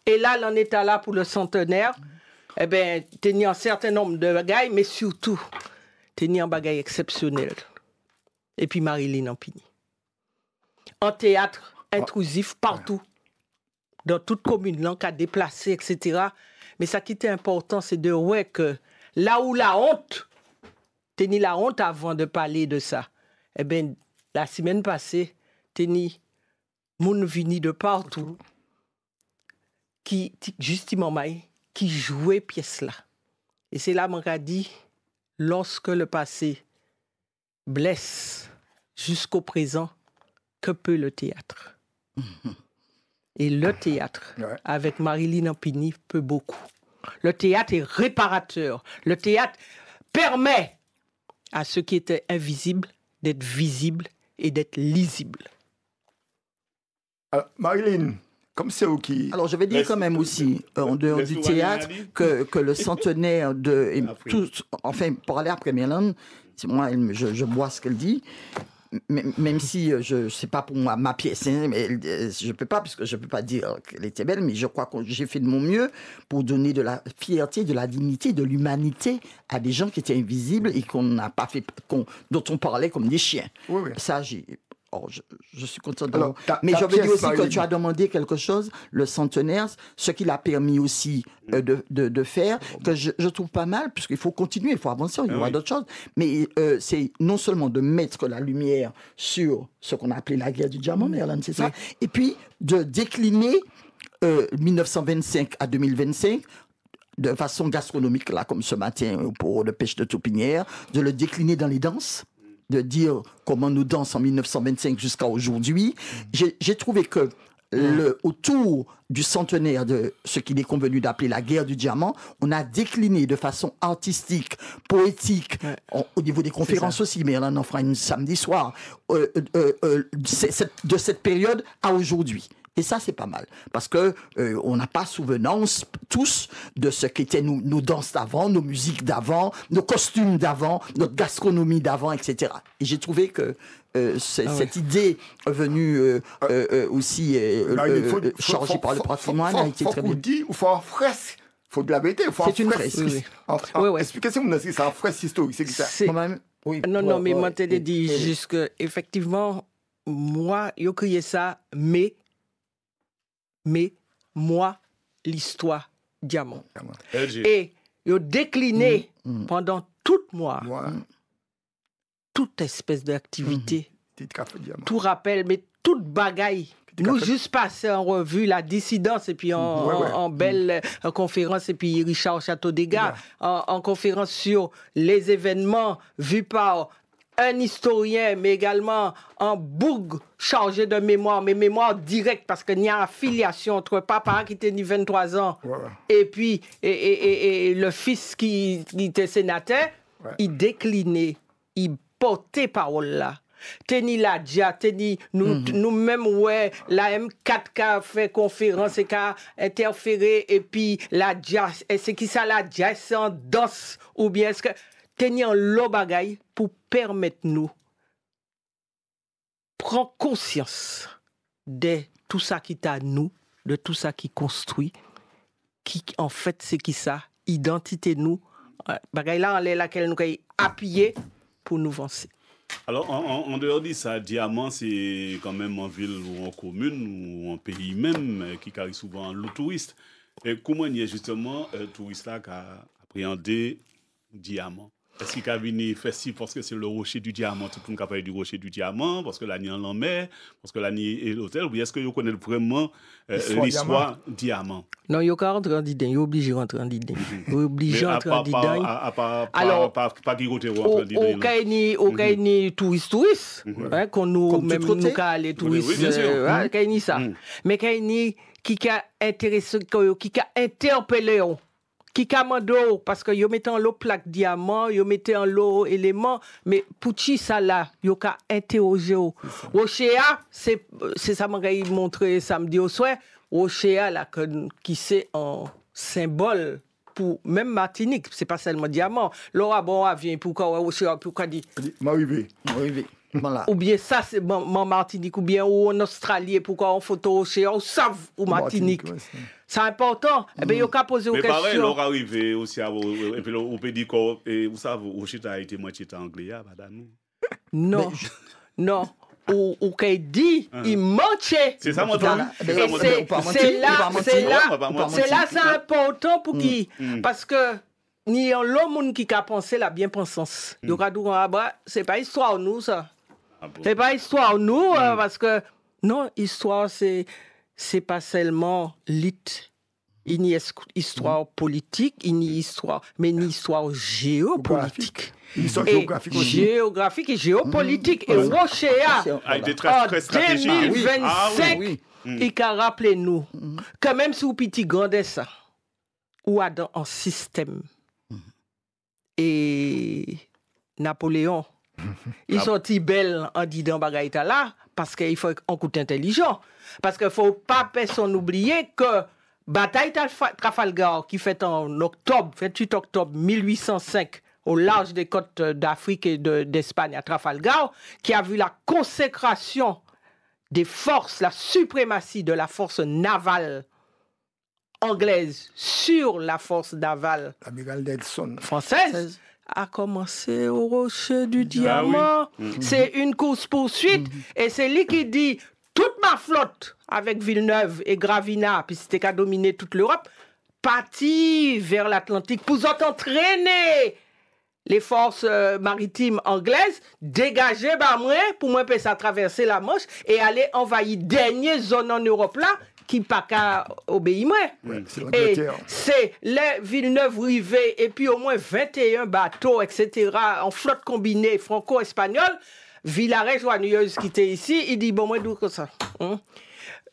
Et là l'en est à là pour le centenaire. Eh bien, tenir un certain nombre de bagailles, mais surtout, tenir un bagage exceptionnel. Et puis Marilyn Ampigny. Un théâtre intrusif partout, dans toute commune, là, qui a déplacé, etc. Mais ça qui était important, c'est de voir que là où la honte, tenir la honte avant de parler de ça, eh bien, la semaine passée, tenir moun vini de partout, qui, justement, qui jouait pièce là. Et c'est là qu'on a dit, lorsque le passé blesse jusqu'au présent, que peut le théâtre? Et le théâtre, avec Marilyn Ampigny, peut beaucoup. Le théâtre est réparateur. Le théâtre permet à ceux qui étaient invisibles d'être visibles et d'être lisibles. Marilyn, comme c'est qui... Alors, je vais dire quand même aussi, en dehors du théâtre, que le centenaire de... Enfin, pour aller après Mélane, moi, je bois ce qu'elle dit, même si je sais pas pour moi ma pièce, hein, mais je peux pas, parce que je peux pas dire qu'elle était belle, mais je crois que j'ai fait de mon mieux pour donner de la fierté, de la dignité, de l'humanité à des gens qui étaient invisibles et qu'on n'a pas fait, dont on parlait comme des chiens. Oui. Ça, je suis content de mais je veux dire aussi que tu as demandé quelque chose, le centenaire, ce qu'il a permis aussi de faire, que je trouve pas mal, puisqu'il faut continuer, il faut avancer, il y aura d'autres choses. Mais c'est non seulement de mettre la lumière sur ce qu'on a appelé la guerre du diamant, Merlane, c'est ça, et puis de décliner 1925 à 2025 de façon gastronomique, là, comme ce matin pour le pêche de Taupinière, de le décliner dans les danses, de dire comment nous dansons en 1925 jusqu'à aujourd'hui. J'ai trouvé que autour du centenaire de ce qu'il est convenu d'appeler la guerre du diamant, on a décliné de façon artistique, poétique, au niveau des conférences aussi, mais on en fera une samedi soir, de cette période à aujourd'hui. Et ça, c'est pas mal. Parce que on n'a pas souvenance, tous, de ce qu'étaient nos danses d'avant, nos musiques d'avant, nos costumes d'avant, notre gastronomie d'avant, etc. Et j'ai trouvé que cette idée venue aussi chargée par le patrimoine a été très bien. Il faut un fresque. Il faut de la vérité. C'est une fresque. Expliquez-moi, c'est un fresque historique. C'est ça. Non, mais moi, je te dit jusque, effectivement, moi, j'ai crié ça, mais moi, l'histoire diamant. Et ils décliné pendant tout mois, toute espèce d'activité, tout rappel, mais toute bagaille. Nous juste passer en revue la dissidence et puis en belle conférence et puis Richard Château-Dégâts en conférence sur les événements vus par un historien, mais également un bourg chargé de mémoire, mais mémoire directe, parce qu'il y a affiliation entre papa qui était 23 ans et puis et le fils qui était sénateur, il déclinait, il portait parole là. Teni la dia, teni nous-mêmes, ouais, la M4 qui a fait conférence et qui a interféré, et puis la dia, c'est qui ça la dia, c'est en danse, ou bien est-ce que teni en l'eau bagaille pour permettre nous prendre conscience de tout ça qui est à nous, de tout ça qui construit, qui en fait c'est qui ça, identité nous, bagaille là, on est laquelle nous avons appuyé pour nous avancer. Alors, en dehors de ça, Diamant, c'est quand même en ville ou en commune ou en pays même qui carry souvent le touriste. Et comment il y a justement un touriste là qui a appréhendé Diamant? Est-ce qu'il a venu festif parce que c'est le rocher du diamant, tout le monde a parlé du rocher du diamant, parce que là, il y a en mer, parce que là, il y a l'hôtel, ou bien est-ce que vous connaissez vraiment l'histoire diamant? Non, il y a qu'à rentrer en dedans, il est obligé de rentrer en dedans. Il est obligé de rentrer en dedans. Alors, pas qui rentrer en dedans. Au cas ni touriste, qu'on nous, même nous, qu'à aller touristes, qu'il ni ça. Mais qu'il ni qui a intéressé, qui a interpellé, qui commando parce que yo mettent en l'eau plaque diamant, yo mettent en l'eau élément, mais pour qui ça là, yo ka interroger. Rochea, c'est ça m'a montré samedi au soir, Rochea là qui c'est un symbole pour même Martinique, c'est pas seulement diamant. Laura bon vient pourquoi Rochea pourquoi dit m'arriver. Voilà. Ou bien ça c'est en Martinique ou bien ou en Australie pourquoi on photo Rochea ou savent ou Martinique. C'est important. Eh bien, il y a posé une question. Mais pareil, l'on arrive aussi à... Et puis, on peut dire que, vous savez, Rocheta a été moitié anglais, nous. Non, non. Ou qu'il dit, il mentait. C'est ça, moi, c'est là, c'est important pour qui? Parce que, ni en l'homme qui a pensé la bien-pensance. Il y a dit, c'est pas histoire, nous, ça. C'est pas histoire, nous, parce que, non, histoire, c'est pas seulement il n'y a histoire politique, il n'y a histoire, mais une histoire géopolitique. Histoire géographique aussi. Géographique et géopolitique. Et Rochea, en 2025, il a rappelé nous que même si vous petit grandez ça, ou a dans un système. Et Napoléon, il sortit belle en disant bagaïta là, parce qu'il faut un coup intelligent. Parce qu'il ne faut pas personne oublier que bataille Trafalgar, qui fait en octobre, 28 octobre 1805, au large des côtes d'Afrique et d'Espagne à Trafalgar, qui a vu la consécration des forces, la suprématie de la force navale anglaise sur la force navale française, a commencé au rocher du diamant. C'est une course-poursuite et c'est lui qui dit toute ma flotte avec Villeneuve et Gravina, puis c'était qu'à dominer toute l'Europe, partit vers l'Atlantique pour entraîner les forces maritimes anglaises, dégager pour moi ça traverser la Manche et aller envahir dernière zone en Europe là qui pas qu'à obéir moi. Et c'est les Villeneuve rivé et puis au moins 21 bateaux etc. en flotte combinée franco-espagnole. Villaret joyeuse qui était ici, il dit bon moi d'où que ça.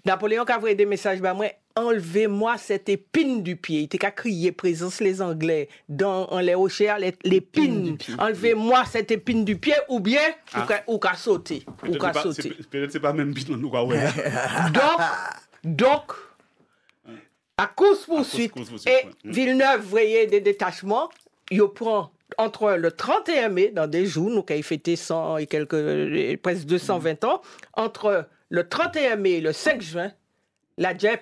Napoléon qui a envoyé des messages moi enlevez-moi cette épine du pied. Il était qu'à crier présence les Anglais dans les rochers l'épine. Enlevez-moi cette épine du pied ou bien ou qu'à sauter. Peut-être c'est pas même bien nous quoi. Donc à course poursuite et Villeneuve voyait des détachements, il prend entre le 31 mai, dans des jours, nous avons fêté 100 et quelques, presque 220 ans, entre le 31 mai et le 5 juin, la guerre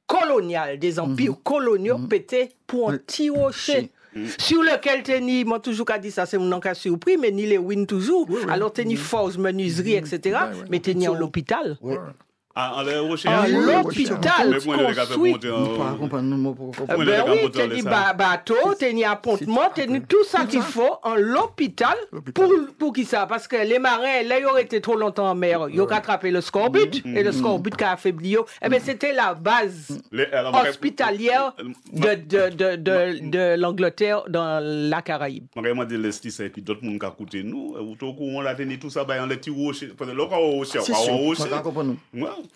coloniale des empires coloniaux pétait pour un petit rocher. Sur lequel Teni, moi toujours dit ça, c'est mon cas surpris, mais ni les win toujours. Alors Teni force, menuiserie, etc. Mais Teni en l'hôpital. Ah, en l'hôpital construit. Ben oui, t'as dit bateau, t'as dit appontement, t'as dit tout ça qu'il faut en l'hôpital. Pour qui ça? Parce que les marins, là, ils auraient été trop longtemps en mer. Ils ont attrapé le scorbut, et le scorbut qui a affaibli. Eh bien, c'était la base hospitalière de l'Angleterre dans la Caraïbe. Moi, je dis ça, et puis d'autres gens qui ont écouté nous, on a tenu tout ça, on a tiré au rocher. C'est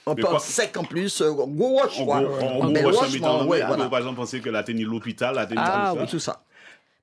on peut sec en plus, gros roche. On bel roche. Par exemple, penser que la tenue l'hôpital, la tenue tout ça.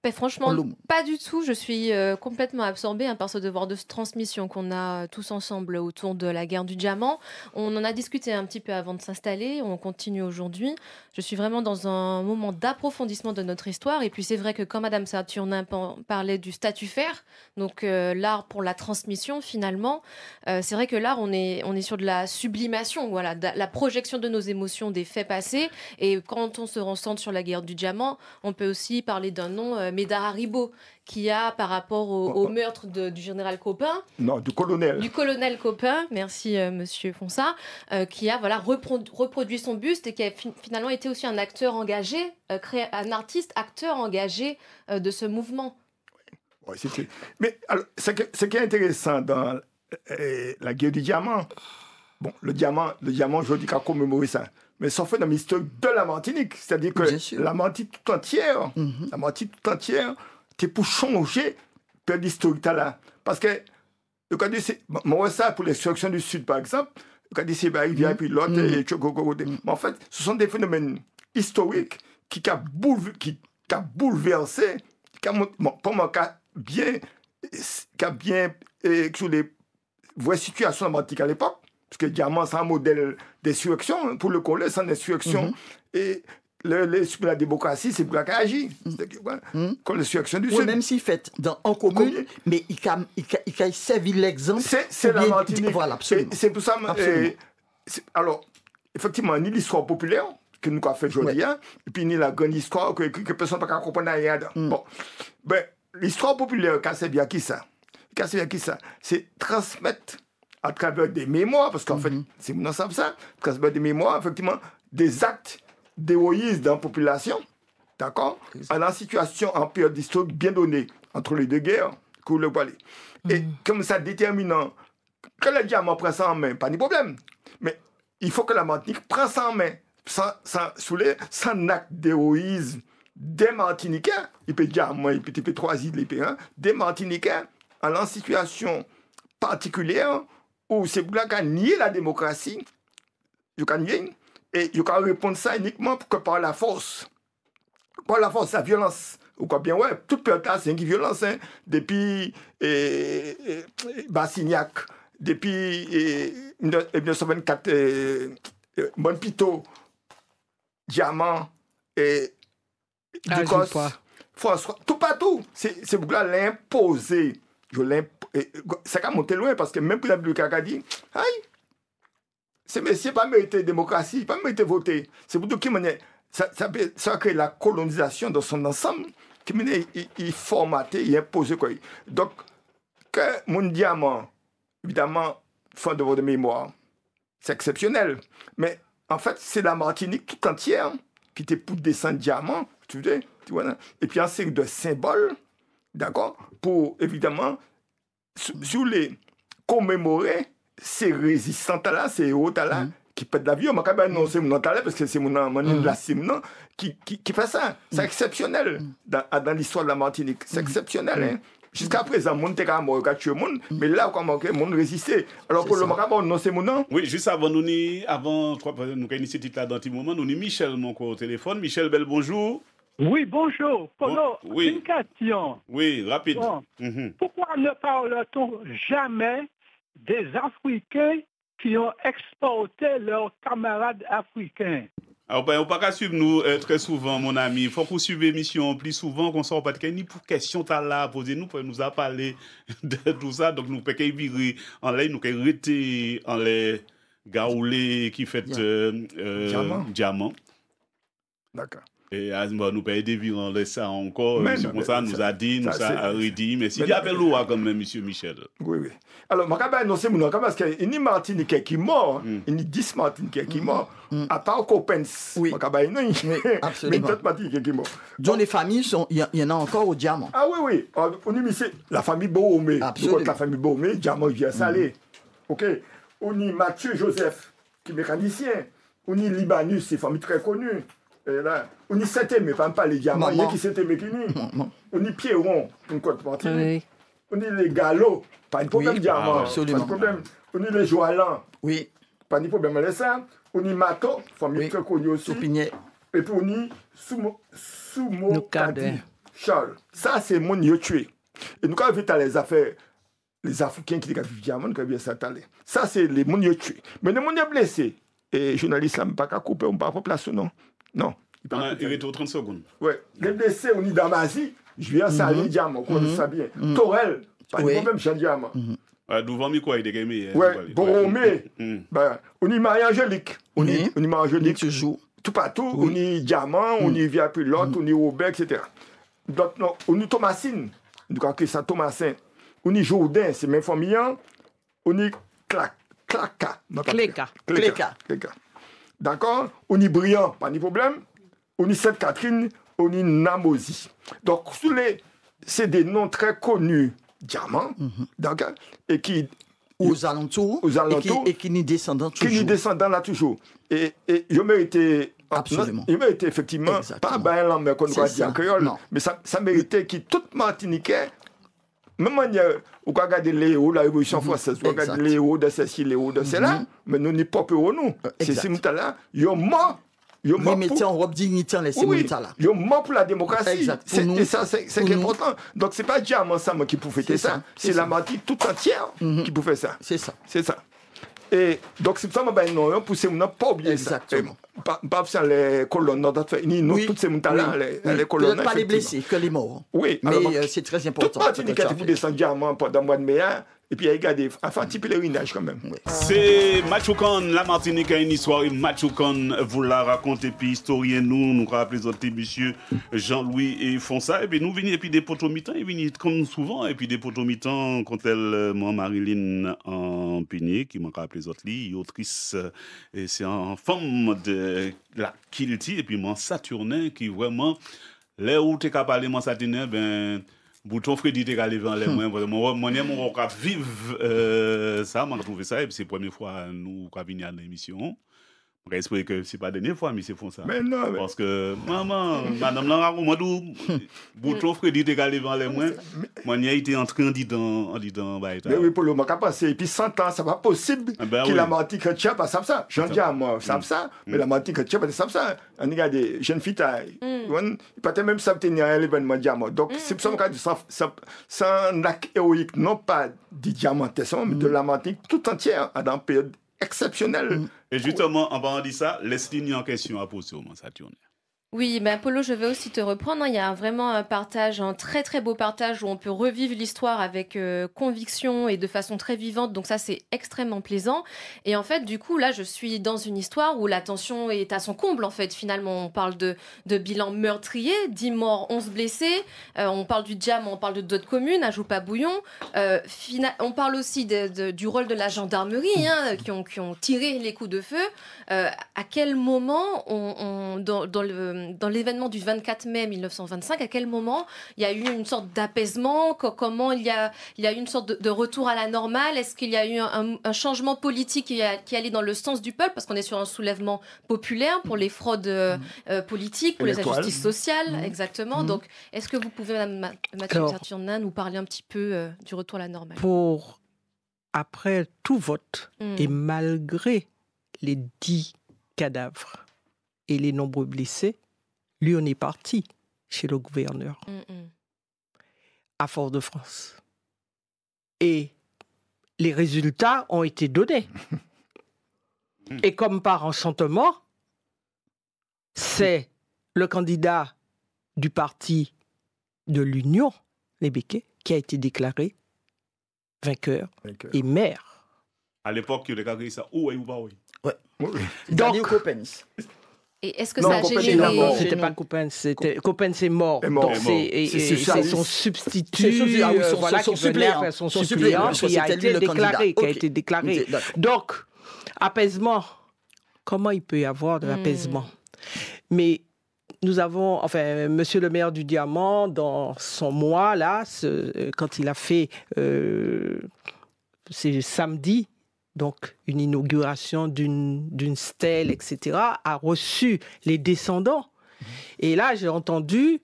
Ben franchement, pas du tout. Je suis complètement absorbée par ce devoir de transmission qu'on a tous ensemble autour de la guerre du diamant. On en a discuté un petit peu avant de s'installer. On continue aujourd'hui. Je suis vraiment dans un moment d'approfondissement de notre histoire. Et puis c'est vrai que quand Madame Saturnin parlait du statuffaire, donc l'art pour la transmission finalement, c'est vrai que là on est sur de la sublimation, voilà, de la projection de nos émotions, des faits passés. Et quand on se recentre sur la guerre du diamant, on peut aussi parler d'un nom, Médard Haribo, qui a par rapport au meurtre du général Copin. Non, du colonel. Du colonel Copin, merci Monsieur Fonsat, qui a reproduit son buste et qui a finalement été aussi un acteur engagé, un artiste acteur engagé de ce mouvement. Oui, mais alors, ce qui est intéressant dans la guerre du diamant, bon, le diamant, je dis qu'à commémorer ça, mais ça fait dans l'histoire de la Martinique, c'est-à-dire que la Martinique tout entière, c'est pour changer de l'histoire là. Parce que, moi, ça pour l'extraction du Sud, par exemple, quand il s'est arrivé, puis l'autre, mais en fait, ce sont des phénomènes historiques qui ont bouleversé, pour moi, qui a bien sur les vraies situations en Martinique à l'époque. Parce que le diamant, c'est un modèle d'insurrection. Pour le Congolais, c'est une insurrection. Et la démocratie, c'est pour la agir. Comme l'insurrection du Sud. Même s'il fait en commune, mais il a servi l'exemple. C'est la Martinique. Voilà, absolument. C'est pour ça. Alors, effectivement, ni l'histoire populaire que nous avons fait aujourd'hui, et puis ni la grande histoire que personne ne peut comprendre rien. Bon. Ben, l'histoire populaire, c'est bien qui ça? C'est transmettre à travers des mémoires, parce qu'en fait, c'est nous savons ça, à travers des mémoires, effectivement, des actes d'héroïsme dans la population, d'accord, à la situation en période historique bien donnée, entre les deux guerres, que le palais. Et comme ça, déterminant, que le diamant prend ça en main, pas de problème. Mais il faut que la Martinique prenne ça en main, sans acte d'héroïsme des Martiniquais, il peut diamant, il peut trois îles, des Martiniquais, à la situation particulière, où c'est pour qu'on nie la démocratie, et il faut répondre ça uniquement que par la force. Par la force, la violence. Ou quoi bien, ouais, toute période, c'est une violence, depuis Bassignac, depuis 1924, Bonpito, Diamant, et Ducos, François, tout partout. C'est pour l'imposer. Ça a monté loin parce que même pour la République a dit, aïe, ces messieurs pas mérité démocratie, pas mérité voter. C'est pour tout qui ça crée la colonisation dans son ensemble, qui il formaté, il imposé quoi. Donc, que mon diamant, évidemment, fin de votre mémoire, c'est exceptionnel. Mais en fait, c'est la Martinique tout entière qui était pour descendre diamant, tu vois. Et puis un série de symboles, d'accord, pour évidemment sur les commémorer ces résistants-là, ces héros-là, qui pètent l'avion. Non, c'est mon talent parce que c'est mon qui fait ça. C'est exceptionnel dans l'histoire de la Martinique. C'est exceptionnel. Hein? Jusqu'à présent, mon était quand même tué monde, mais là, comment mon résistait. Alors pour le Macabre, non, c'est mon nom. Oui, juste avant nous avons initié titre là dans un petit moment, nous avons Michel mon au téléphone. Michel, bel bonjour. Oui, bonjour. Polo, une question. Oui, rapide. Bon. Pourquoi ne parle-t-on jamais des Africains qui ont exporté leurs camarades africains? Alors, on ne peut pas suivre nous très souvent, mon ami. Il faut qu'on suive l'émission plus souvent, qu'on sort pas de ni pour question t'as là poser nous pour nous a parlé de tout ça. Donc, nous ne pouvons pas virer en l'air, nous pouvons arrêter en l'air gaoulé qui fait diamant. D'accord. Et nous pas aider virant ça encore. C'est pour ça nous a dit, nous a redit. Mais s'il y avait loi quand même, monsieur Michel. Oui. Alors, je vais annoncer parce qu'il y a une Martiniquais qui est mort, il y a 10 Martiniquais qui sont morts, à part Copens. Oui, absolument. Mais d'autres Martiniquais qui sont morts. Dans les familles, il y en a encore au diamant. Ah oui. On y la famille Bohomé. La famille Bohomé, diamant vient salé. OK. On y Mathieu Joseph, qui est mécanicien. On y Libanus, c'est une famille très connue. Et là, on y Saint-Aimé, pas les diamants, il y a qui Saint-Aimé qui n'y. On y Pierron, une côte Martinique. On y les Gallo, pas de problème diamant. Absolument. Pas de problème. On y les Joalan. Oui. Pas de problème avec ça. On y Mato, famille très connue aussi. Soupigné. Et puis on y Soumo Kadi Charles. Ça, c'est mon yo tué. Et nous, quand on fait les affaires, les Africains qui ont vu diamant, qui ont vu ça. Ça, c'est les mon yo tué. Mais les mon yo blessés. Et journaliste là, pas qu'à couper, on ne peut pas placer, non. Non. Il reste 30 secondes. Oui. Les blessés, on est dans Mazie. Je viens saler diamant, on connaît ça bien. Torel, pas de problème, j'ai un diamant. Devant Miko, il est gagné. Oui, Boromé. On y Marie-Angélique. On y Marie-Angélique. Toujours. Tout partout, on y diamant, on y via pilote, on y Robert, etc. Donc, on y Thomasine. Donc, on ça Thomasin. On y Jourdain, c'est même famille. On y Cléca. D'accord? On y Briand, pas de problème. On y Sainte-Catherine, on y Namosi. Donc, c'est des noms très connus, diamants, d'accord? Et qui. Aux alentours. Et qui n'y descendant toujours. Qui n'y descendant là toujours. Et je méritais. Absolument. Il méritait effectivement, pas ben là, mais qu'on doit dire créole, mais ça méritait que tout Martiniquais. Même manière, on peut regarder les héros de la Révolution française, on peut regarder les héros de ceci, les héros de cela, mais nous n'est pas pour nous. C'est ces moutons-là, ils sont morts. Ils mettaient en robe dignité les ces moutons-là. Ils sont morts pour la démocratie. Exact. Et ça, c'est important. Donc, ce n'est pas Diamant Sam qui pouvait faire ça. C'est la Martinique tout entière qui pouvait faire ça. C'est ça. Et donc, c'est ça, ben non, pour ces moutons, pas oublier ça. Exactement. Pas faire les colonnes, nous, toutes ces moutons-là, les colonnes. Peut-être pas les blessés, que les morts. Oui. Mais c'est très important. Toute Martinique a été descendre diamant pendant le mois de mai. Et puis, regardez, enfin, un petit pèlerinage quand même. C'est Machucan, la Martinique a une histoire. Et Machucan vous la raconte. Et puis, historien, nous rappelons les autres monsieur Jean-Louis et font ça. Et puis, nous venons, et puis des potomitans, ils viennent comme souvent. Et puis, des potomitans, quand elle, moi, Marilyn en Pigné, qui m'a rappelé les autres lits, autrice, et c'est en femme de la Kilti. Et puis, moi, Saturnin, qui vraiment, là où tu es capable de moi, Saturnin, ben. Bouton Freddy t'es allé vers les mains vraiment moi on va vivre ça m'a trouvé ça et c'est la première fois nous qu'a venir à l'émission. J'espère que c'est pas la dernière fois mais c'est font ça. Mais non, parce que maman madame là moi Bouton Freddy t'es allé vers les mains moi n'y a été entré en disant mais oui pour le mois passé et puis 100 ans ça va possible que la Martinique chrétienne pas ça j'en dis à moi ça mais la Martinique chrétienne pas ça on regarde des jeunes filles il pas même ça tenir à l'événement diamant donc c'est ça un acte héroïque non pas du diamant mais de la Martinique tout entière dans une période exceptionnelle. Et justement, en parlant de ça, laisse-nous en question à poser au Saturne. Oui, ben Polo, je vais aussi te reprendre. Il y a vraiment un partage, un très très beau partage où on peut revivre l'histoire avec conviction et de façon très vivante. Donc ça, c'est extrêmement plaisant. Et en fait, du coup, là, je suis dans une histoire où la tension est à son comble. En fait, finalement, on parle de bilan meurtrier, 10 morts, 11 blessés. On parle du diamant, on parle de d'autres communes, à Joupa-Bouillon. On parle aussi du rôle de la gendarmerie, qui ont tiré les coups de feu. À quel moment dans l'événement du 24 mai 1925, à quel moment il y a eu une sorte d'apaisement, comment il y a eu une sorte de retour à la normale? Est-ce qu'il y a eu un changement politique qui allait dans le sens du peuple? Parce qu'on est sur un soulèvement populaire pour les fraudes politiques, pour les injustices sociales, exactement. Donc, est-ce que vous pouvez, Mme Mathieu Saturnin, nous parler un petit peu du retour à la normale? Après tout vote, et malgré les 10 cadavres et les nombreux blessés, lui, on est parti chez le gouverneur à Fort-de-France. Et les résultats ont été donnés. Et comme par enchantement, c'est le candidat du parti de l'Union, les Béquets, qui a été déclaré vainqueur et maire. À l'époque, il a déclaré ça, ou pas, oui. Ouais. Donc, Et est-ce que ça a généré... C'était pas Coppens, c'était Coppens est mort. Donc c'est son substitut, qui venait faire son suppléant, qui a été déclaré. Donc, apaisement. Comment il peut y avoir de l'apaisement? Mais nous avons, Monsieur le maire du Diamant, dans son mois, là, quand il a fait, c'est samedi, donc une inauguration d'une stèle, etc., a reçu les descendants. Et là, j'ai entendu,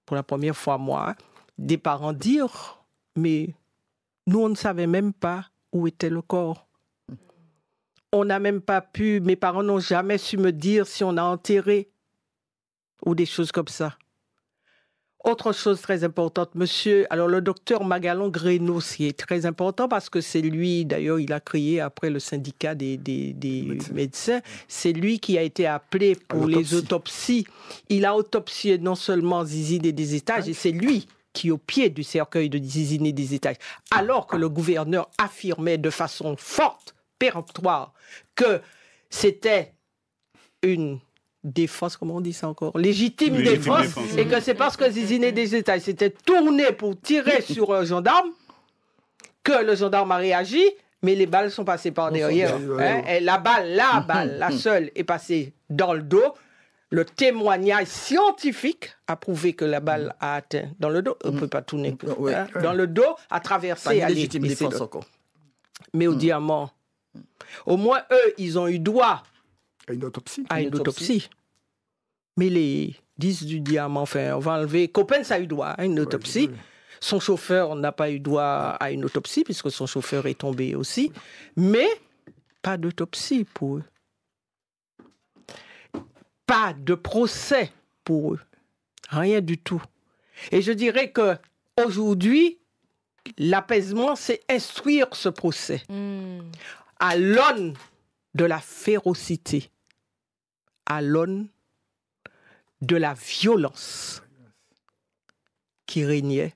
pour la première fois, moi, des parents dire, mais nous, on ne savait même pas où était le corps. On n'a même pas pu, mes parents n'ont jamais su me dire si on a enterré ou des choses comme ça. Autre chose très importante, le docteur Magalon Greno, qui est très important parce que c'est lui, d'ailleurs, il a créé après le syndicat des médecins, c'est lui qui a été appelé pour les autopsies. Il a autopsié non seulement Zizine et des étages, et c'est lui qui est au pied du cercueil de Zizine et des étages, alors que le gouverneur affirmait de façon forte, péremptoire, que c'était une défense, comment on dit ça encore, légitime défense, et que c'est parce que Zizine et des étages s'était tourné pour tirer sur un gendarme que le gendarme a réagi, mais les balles sont passées par derrière. Et la balle, la seule, est passée dans le dos. Le témoignage scientifique a prouvé que la balle a atteint dans le dos. On ne peut pas tourner. Dans le dos, a traversé. Pas une légitime défense encore. Mais au Diamant, au moins eux, ils ont eu droit à une autopsie. Mais les 10 du Diamant, on va enlever. Coppens a eu droit à une autopsie. Son chauffeur n'a pas eu droit à une autopsie, puisque son chauffeur est tombé aussi. Mais pas d'autopsie pour eux. Pas de procès pour eux. Rien du tout. Et je dirais qu'aujourd'hui, l'apaisement, c'est instruire ce procès. À l'aune de la férocité, à l'aune de la violence qui régnait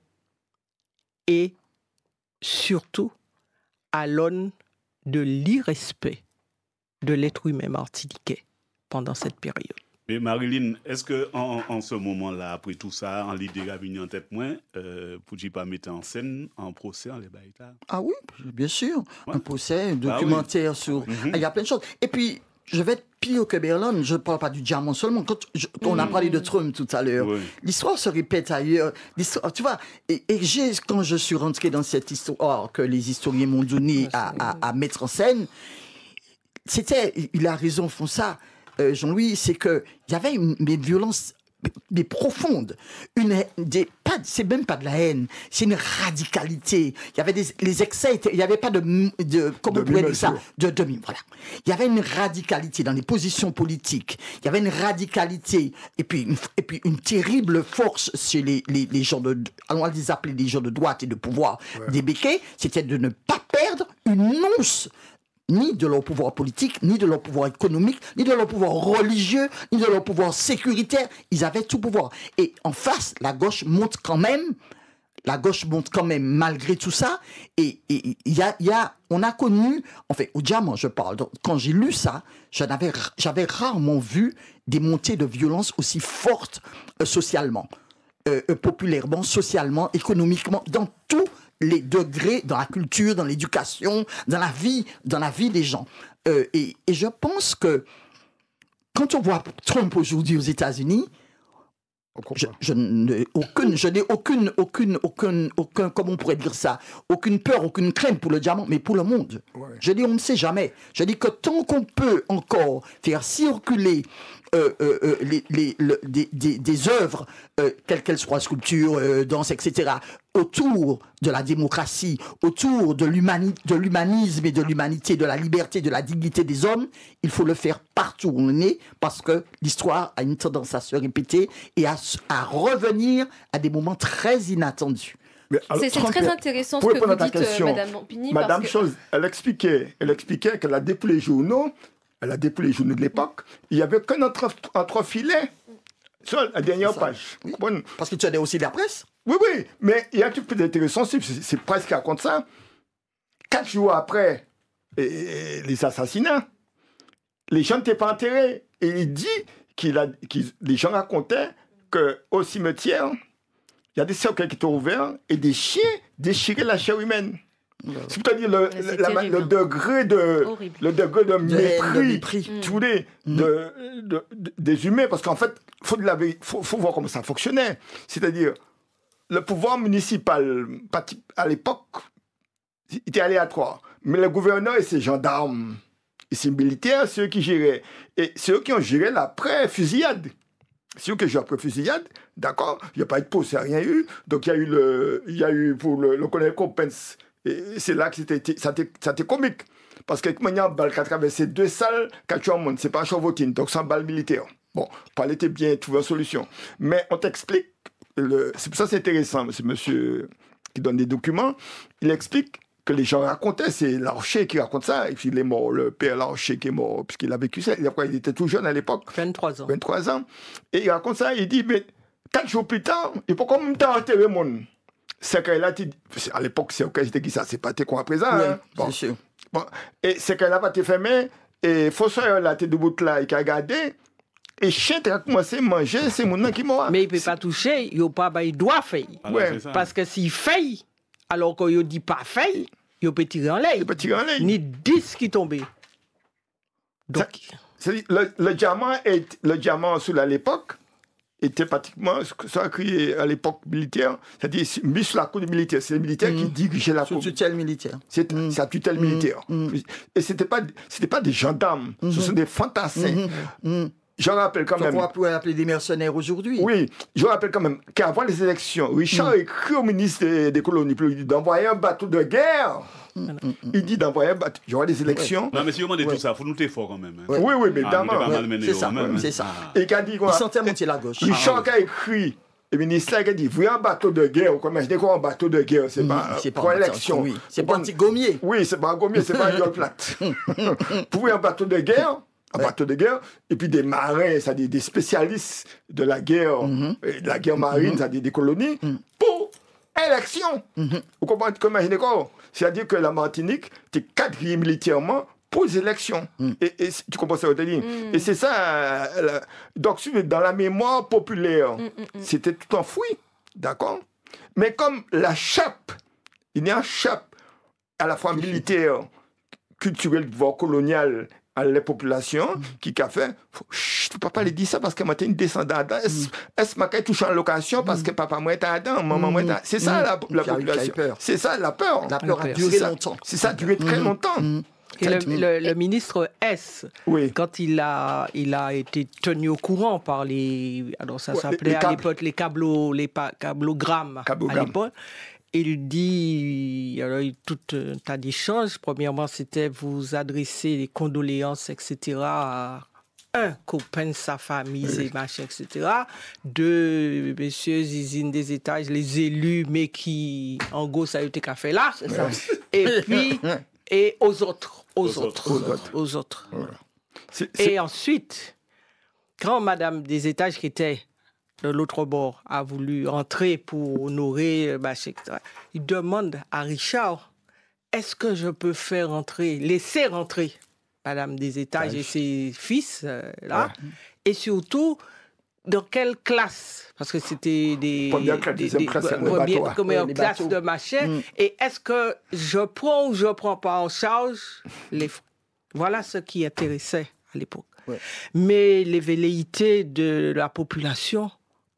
et surtout à l'aune de l'irrespect de l'être humain martiniquais pendant cette période. Mais Marilyn, est-ce qu'en ce moment-là, après tout ça, en l'idée a venu en tête moins, pour ne pas mettre en scène un procès en les baïtas? Ah oui, bien sûr. Ouais. Un procès, un documentaire sur... Il y a plein de choses. Et puis, je vais être pire que Berlin, je ne parle pas du Diamant seulement. Quand on a parlé de Trump tout à l'heure, l'histoire se répète ailleurs. Tu vois, quand je suis rentré dans cette histoire que les historiens m'ont donné à mettre en scène, il a raison, font ça. Jean-Louis, c'est qu'il y avait une violence profonde. C'est même pas de la haine, c'est une radicalité. Il y avait les excès, il n'y avait pas comment on pourrait dire ça, voilà. Il y avait une radicalité dans les positions politiques. Il y avait une radicalité et puis une terrible force chez les gens allons les appeler les gens de droite et de pouvoir des béquets, c'était de ne pas perdre une once ni de leur pouvoir politique, ni de leur pouvoir économique, ni de leur pouvoir religieux, ni de leur pouvoir sécuritaire. Ils avaient tout pouvoir. Et en face, la gauche monte quand même malgré tout ça. Et on a connu, au Diamant, je parle. Donc, quand j'ai lu ça, j'avais rarement vu des montées de violence aussi fortes socialement, populairement, socialement, économiquement, dans tout les degrés, dans la culture, dans l'éducation, dans la vie des gens. Et je pense que quand on voit Trump aujourd'hui aux États-Unis, je n'ai aucune, comment on pourrait dire ça, aucune peur, aucune crainte pour le Diamant, mais pour le monde. Ouais. Je dis, on ne sait jamais. Je dis que tant qu'on peut encore faire circuler des œuvres, quelles qu'elles soient, sculptures, danse, etc., autour de la démocratie, autour de l'humanisme et de l'humanité, de la liberté, de la dignité des hommes, il faut le faire partout où on est, parce que l'histoire a une tendance à se répéter et à revenir à des moments très inattendus. C'est très intéressant ce que vous dites, Madame Lampini. Madame Chose, elle expliquait qu'elle a dépouillé les journaux, de l'époque, il n'y avait qu'un entrefilet sur la dernière page. Oui. Bon. Parce que tu as aussi la presse. Oui, mais il y a un truc plus intéressant, c'est presque raconte ça. 4 jours après les assassinats, les gens n'étaient pas enterrés. Et il dit les gens racontaient qu'au cimetière, il y a des cercueils qui étaient ouverts et des chiens déchiraient la chair humaine. C'est-à-dire le degré de mépris des humains, parce qu'en fait, faut voir comment ça fonctionnait. C'est-à-dire, le pouvoir municipal, à l'époque, était aléatoire. Mais le gouverneur et ses gendarmes, et ses militaires, c'est eux qui géraient. Et c'est eux qui ont géré l'après-fusillade. C'est eux qui ont géré l'après-fusillade, d'accord. Il n'y a pas eu de procès, il n'y a rien eu. Donc il y a eu pour le colonel Coppens. Et c'est là que ça était comique. Parce que maintenant, balle qui a traversé 2 salles, 4 monde, c'est pas un chauve-routine, donc sans balle militaire. Bon, parler était bien, trouver une solution. Mais on t'explique, c'est pour ça que c'est intéressant, c'est monsieur qui donne des documents, il explique que les gens racontaient, c'est Larcher qui raconte ça, et puis il est mort, le père Larcher qui est mort, puisqu'il a vécu ça, il était tout jeune à l'époque. 23 ans. 23 ans. Et il raconte ça, il dit, mais 4 jours plus tard, il faut quand même enterrer le monde. C'est qu'elle a dit, à l'époque, c'est OK, c'était qui ça? C'est pas tes à présent. Oui, hein? Bon. c'est sûr. Bon. Et c'est qu'elle a pas été fermée, et Fossoyeur là, t'es debout là, il a regardé, et chien a commencé à manger, c'est mon nom qui mort. Mais il ne peut pas toucher, il doit faire. Ouais. Parce que s'il fait, alors qu'il ne dit pas fait, il peut tirer en l'air. Il peut tirer en l'air. Ni 10 qui tombent. Donc, le diamant sous l'époque, était pratiquement, ça a crié à l'époque militaire, c'est-à-dire mis sur la cour des militaires. C'est les militaires qui dirigeaient la cour. Sous tutelle militaire. C'est sa tutelle militaire. Et ce n'était pas des gendarmes, ce sont des fantassins. Je rappelle quand même. On pourrait appeler des mercenaires aujourd'hui. Oui, je rappelle quand même qu'avant les élections, Richard a écrit au ministre des colonies d'envoyer un bateau de guerre. Il dit d'envoyer un bateau. Il y aura des élections. Non, mais si on demande tout ça, il faut nous fort quand même. Hein. Oui, mais évidemment. C'est ça. Et qui a dit quoi? Ils sentait monter la gauche. Richard a écrit. Le ministre a dit, vous avez un bateau de guerre, vous imaginez quoi un bateau de guerre? C'est pas pour l'élection. C'est pas un petit gommier. Oui, c'est pas un gommier, c'est pas un gueule plate. Pour un bateau de guerre, et puis des marins, c'est-à-dire des spécialistes de la guerre, marine, c'est-à-dire des colonies, pour élection. Vous comprenez comment imaginez quoi? C'est-à-dire que la Martinique était quadrillée militairement pour les élections. Et tu comprends ce que je veux dire? Et c'est ça. Donc, dans la mémoire populaire, c'était tout enfoui. D'accord? Mais comme la chape, il y a une chape à la fois militaire, culturelle, voire coloniale, à la population, qui a fait, je ne peux pas lui dire ça parce que moi, une descendante. Est-ce que je touche en location parce que papa, moi, est dedans, maman, moi, c'est ça la population. C'est ça la peur. La peur a duré longtemps. C'est ça, a duré très longtemps. Et le ministre S, quand il a été tenu au courant par alors ça s'appelait à l'époque les cablogrammes à l'époque, il dit, alors tout un tas d'échanges. Premièrement, c'était vous adresser les condoléances, etc. à Coppens, sa famille, ses machins, etc. 2, messieurs Zizine des étages, les élus, mais qui, en gros, ça a été qu'à faire là. Et puis, et aux autres. Et ensuite, quand Madame des étages, qui était de l'autre bord, a voulu entrer pour honorer, etc., il demande à Richard, est-ce que je peux laisser rentrer Madame des étages et ses fils, là, et surtout, dans quelle classe? Parce que c'était des premières classes de machin. Et est-ce que je prends ou je ne prends pas en charge les frais? Voilà ce qui intéressait à l'époque. Mais les velléités de la population,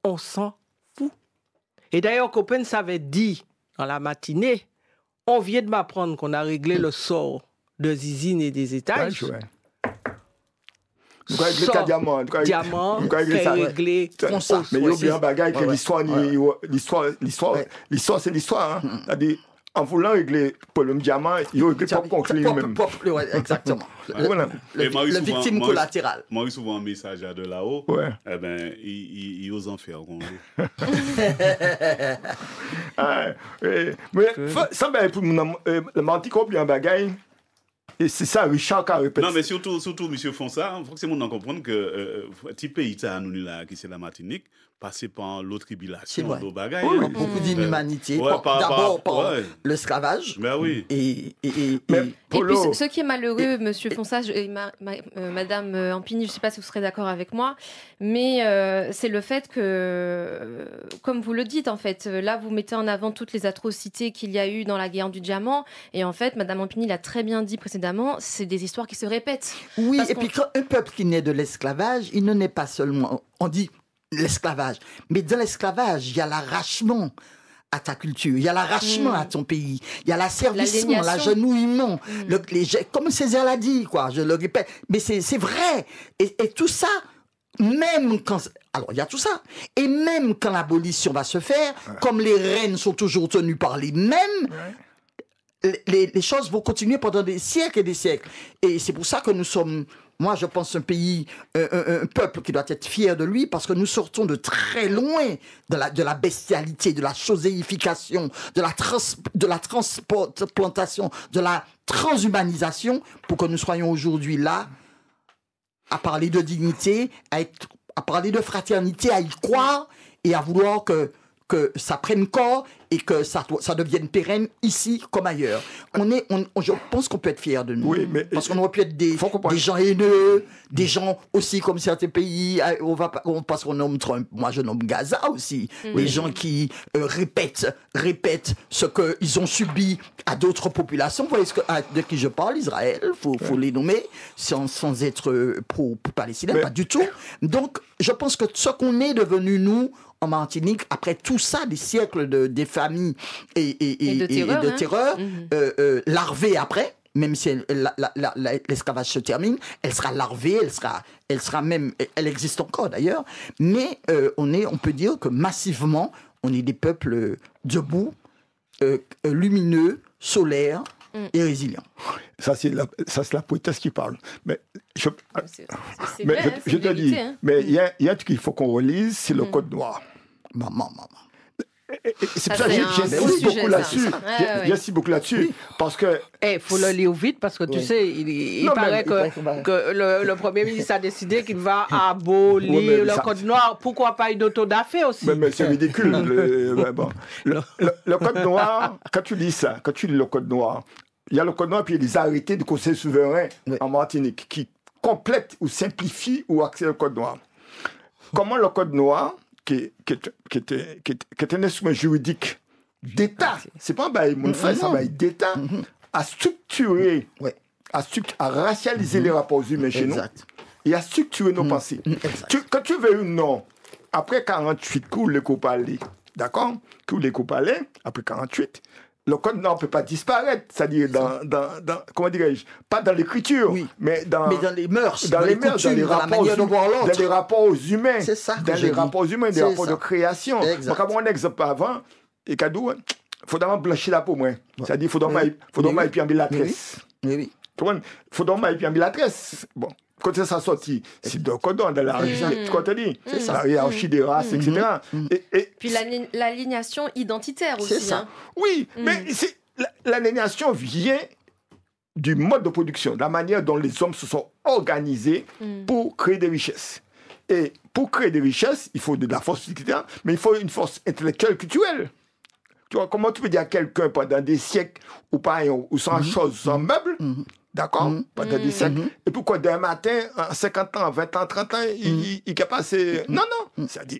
on s'en fout. Et d'ailleurs, Coppens avait dit dans la matinée, on vient de m'apprendre qu'on a réglé le sort de Zizine et des étages. Nous avons réglé diamant, réglé ça. Mais il y a bien un bagage que l'histoire, c'est l'histoire. C'est-à-dire, en voulant régler le problème diamant, il y a réglé pour conclure lui-même. Exactement. Le victime collatérale. Moi, souvent un message de là-haut, eh ben, il ose en faire. Mais ça, pour le mantique, il y a un bagage. Et c'est ça, Richard qui a répété. Non, mais surtout, M. Fonsa, il faut que c'est monde comprendre que petit pays, ça, nous là, qui c'est la Martinique, passer par l'autre tribulation, l'autre bagaille. Oui, beaucoup d'inhumanité. D'abord par l'esclavage. Ben oui. Et puis, ce qui est malheureux, Monsieur Fonsage et Madame Ampigny, je ne sais pas si vous serez d'accord avec moi, mais c'est le fait que, comme vous le dites, en fait, là, vous mettez en avant toutes les atrocités qu'il y a eu dans la guerre du diamant. Et en fait, Madame Ampigny l'a très bien dit précédemment, c'est des histoires qui se répètent. Oui, et puis quand un peuple qui naît de l'esclavage, il ne naît pas seulement, on dit l'esclavage, mais dans l'esclavage, il y a l'arrachement à ta culture, il y a l'arrachement à ton pays, il y a l'asservissement, l'agenouillement, comme Césaire l'a dit, quoi, je le répète, mais c'est vrai, et tout ça, même quand... Alors, il y a tout ça. Et même quand l'abolition va se faire, comme les reines sont toujours tenues par les mêmes, les choses vont continuer pendant des siècles et des siècles. Et c'est pour ça que nous sommes... Moi, je pense un pays, un peuple qui doit être fier de lui parce que nous sortons de très loin de la bestialité, de la choséification, de la transplantation, de la transhumanisation pour que nous soyons aujourd'hui là à parler de dignité, à parler de fraternité, à y croire et à vouloir que ça prenne corps et que ça devienne pérenne ici comme ailleurs. Je pense qu'on peut être fiers de nous. Oui, mais parce qu'on aurait pu être des gens haineux, des gens aussi comme certains pays, parce qu'on nomme Trump, moi je nomme Gaza aussi, des gens qui répètent ce qu'ils ont subi à d'autres populations. Vous voyez de qui je parle, Israël, faut les nommer, sans être pro-palestinien, pas du tout. Donc, je pense que ce qu'on est devenu, nous, en Martinique, après tout ça, des siècles des familles et de terreur, larvée après, même si l'esclavage se termine, elle sera larvée, elle sera même, elle existe encore d'ailleurs, mais on peut dire que massivement, on est des peuples debout, lumineux, solaires et résilients. Ça, c'est la poétesse qui parle. Mais je te dis, hein. mais il y a un truc qu'il faut qu'on relise, c'est le Code noir. Maman. C'est pour ça que j'insiste beaucoup là-dessus. Parce que... Il faut le lire vite parce que tu sais, il paraît que le Premier ministre a décidé qu'il va abolir le Code noir. Pourquoi pas une autodafé aussi? Mais c'est ridicule. Le Code noir, quand tu lis ça, quand tu lis le Code noir, il y a le Code noir puis il y a des arrêtés du Conseil souverain en Martinique qui complètent ou simplifient ou accèdent au Code noir. Comment le Code noir, qui est un instrument juridique d'État, c'est pas un bail mon frère, c'est un bail d'État, à structurer, à racialiser les rapports humains chez nous et à structurer nos pensées. Quand tu veux un nom, après 48, coule les coupalés, d'accord? Coule les coupalés, après 48, le Code noir ne peut pas disparaître, c'est-à-dire dans comment dirais-je, pas dans l'écriture, mais dans les mœurs, dans les rapports humains, c'est ça dans les rapports humains, des rapports de création. Donc, à mon exemple avant, et cadeau, il faut d'abord blanchir la peau, c'est-à-dire il faut d'abord puis enlever la tresse. Il faut d'abord puis enlever la tresse. Bon. Quand ça sorti, c'est le code dans la hiérarchie des races, etc. Puis l'alignation identitaire aussi. C'est ça. Oui, mais l'alignation vient du mode de production, de la manière dont les hommes se sont organisés pour créer des richesses. Et pour créer des richesses, il faut de la force physique, mais il faut une force intellectuelle, culturelle. Tu vois, comment tu peux dire à quelqu'un pendant des siècles ou sans chose, sans meubles, d'accord, pendant des siècles. Et pourquoi d'un matin, en 50 ans, 20 ans, 30 ans, il est capable de... Non. C'est-à-dire,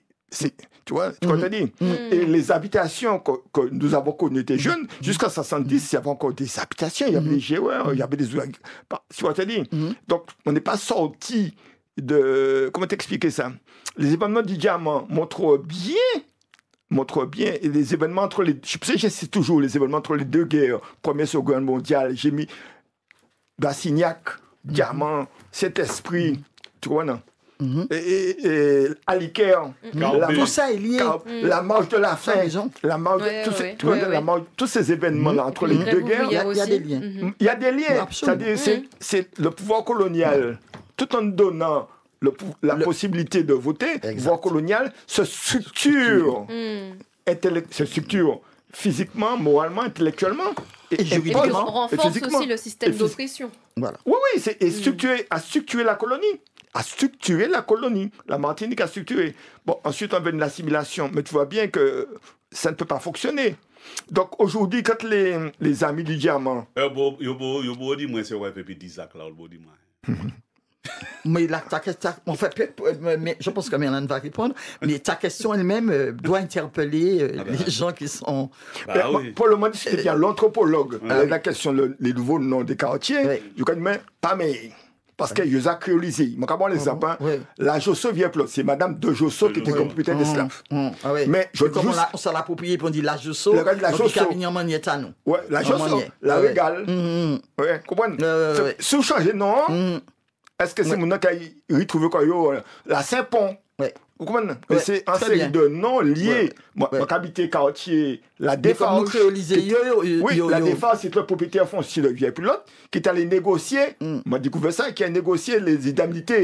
tu vois, tu comprends dire. Et les habitations que nous avons connues étaient jeunes, jusqu'à 70, il y avait encore des habitations, il y avait des joueurs, il y avait des... Tu vois, tu dis. Donc, on n'est pas sorti de... Comment t'expliquer ça? Les événements du diamant montrent bien, et les événements entre les... Je sais toujours les événements entre les deux guerres, Première et Seconde Guerre mondiale, j'ai mis Bassignac, Diamant, Saint-Esprit, tu vois, non? Et Alicaire, tout ça est lié. La marche de la faim, tous ces événements-là entre les deux guerres, il y a des liens. Il y a des liens, c'est-à-dire c'est le pouvoir colonial, tout en donnant la possibilité de voter, le pouvoir colonial se structure, se structure physiquement, moralement, intellectuellement. Et juridiquement. On renforce aussi le système d'oppression. Voilà. Oui, c'est structurer la colonie. a structuré la colonie. La Martinique a structuré. Bon, ensuite, on veut de l'assimilation. Mais tu vois bien que ça ne peut pas fonctionner. Donc, aujourd'hui, quand les amis du diamant... dis-moi, c'est ouais, Pépé d'Isaac, là, dis-moi. Mais en fait, je pense que Mélanie va répondre, mais ta question elle-même doit interpeller les gens qui sont... oui. Pour le moment, il y a l'anthropologue, la question, les nouveaux noms des quartiers, je connais pas, mais... Parce que je les ai créolisés. Je vais prendre l'exemple. La Josso vient plot. C'est Madame de Josso qui était computer d'esclave. Mais je dis on s'en l'approprie pour dire la Josso. La Josso. Oui, la Josso. La Régale. Oui, comprenez? Si vous changez de nom, est-ce que c'est mon nom qui a retrouvé quoi? La Saint-Pont. Vous comprenez? C'est un série de noms liés. Moi, j'habite quartier, la Défense. Oui, la Défense, c'est le propriétaire foncier de Vieille Pilote qui est allé négocier. Moi, j'ai découvert ça, qui a négocié les indemnités.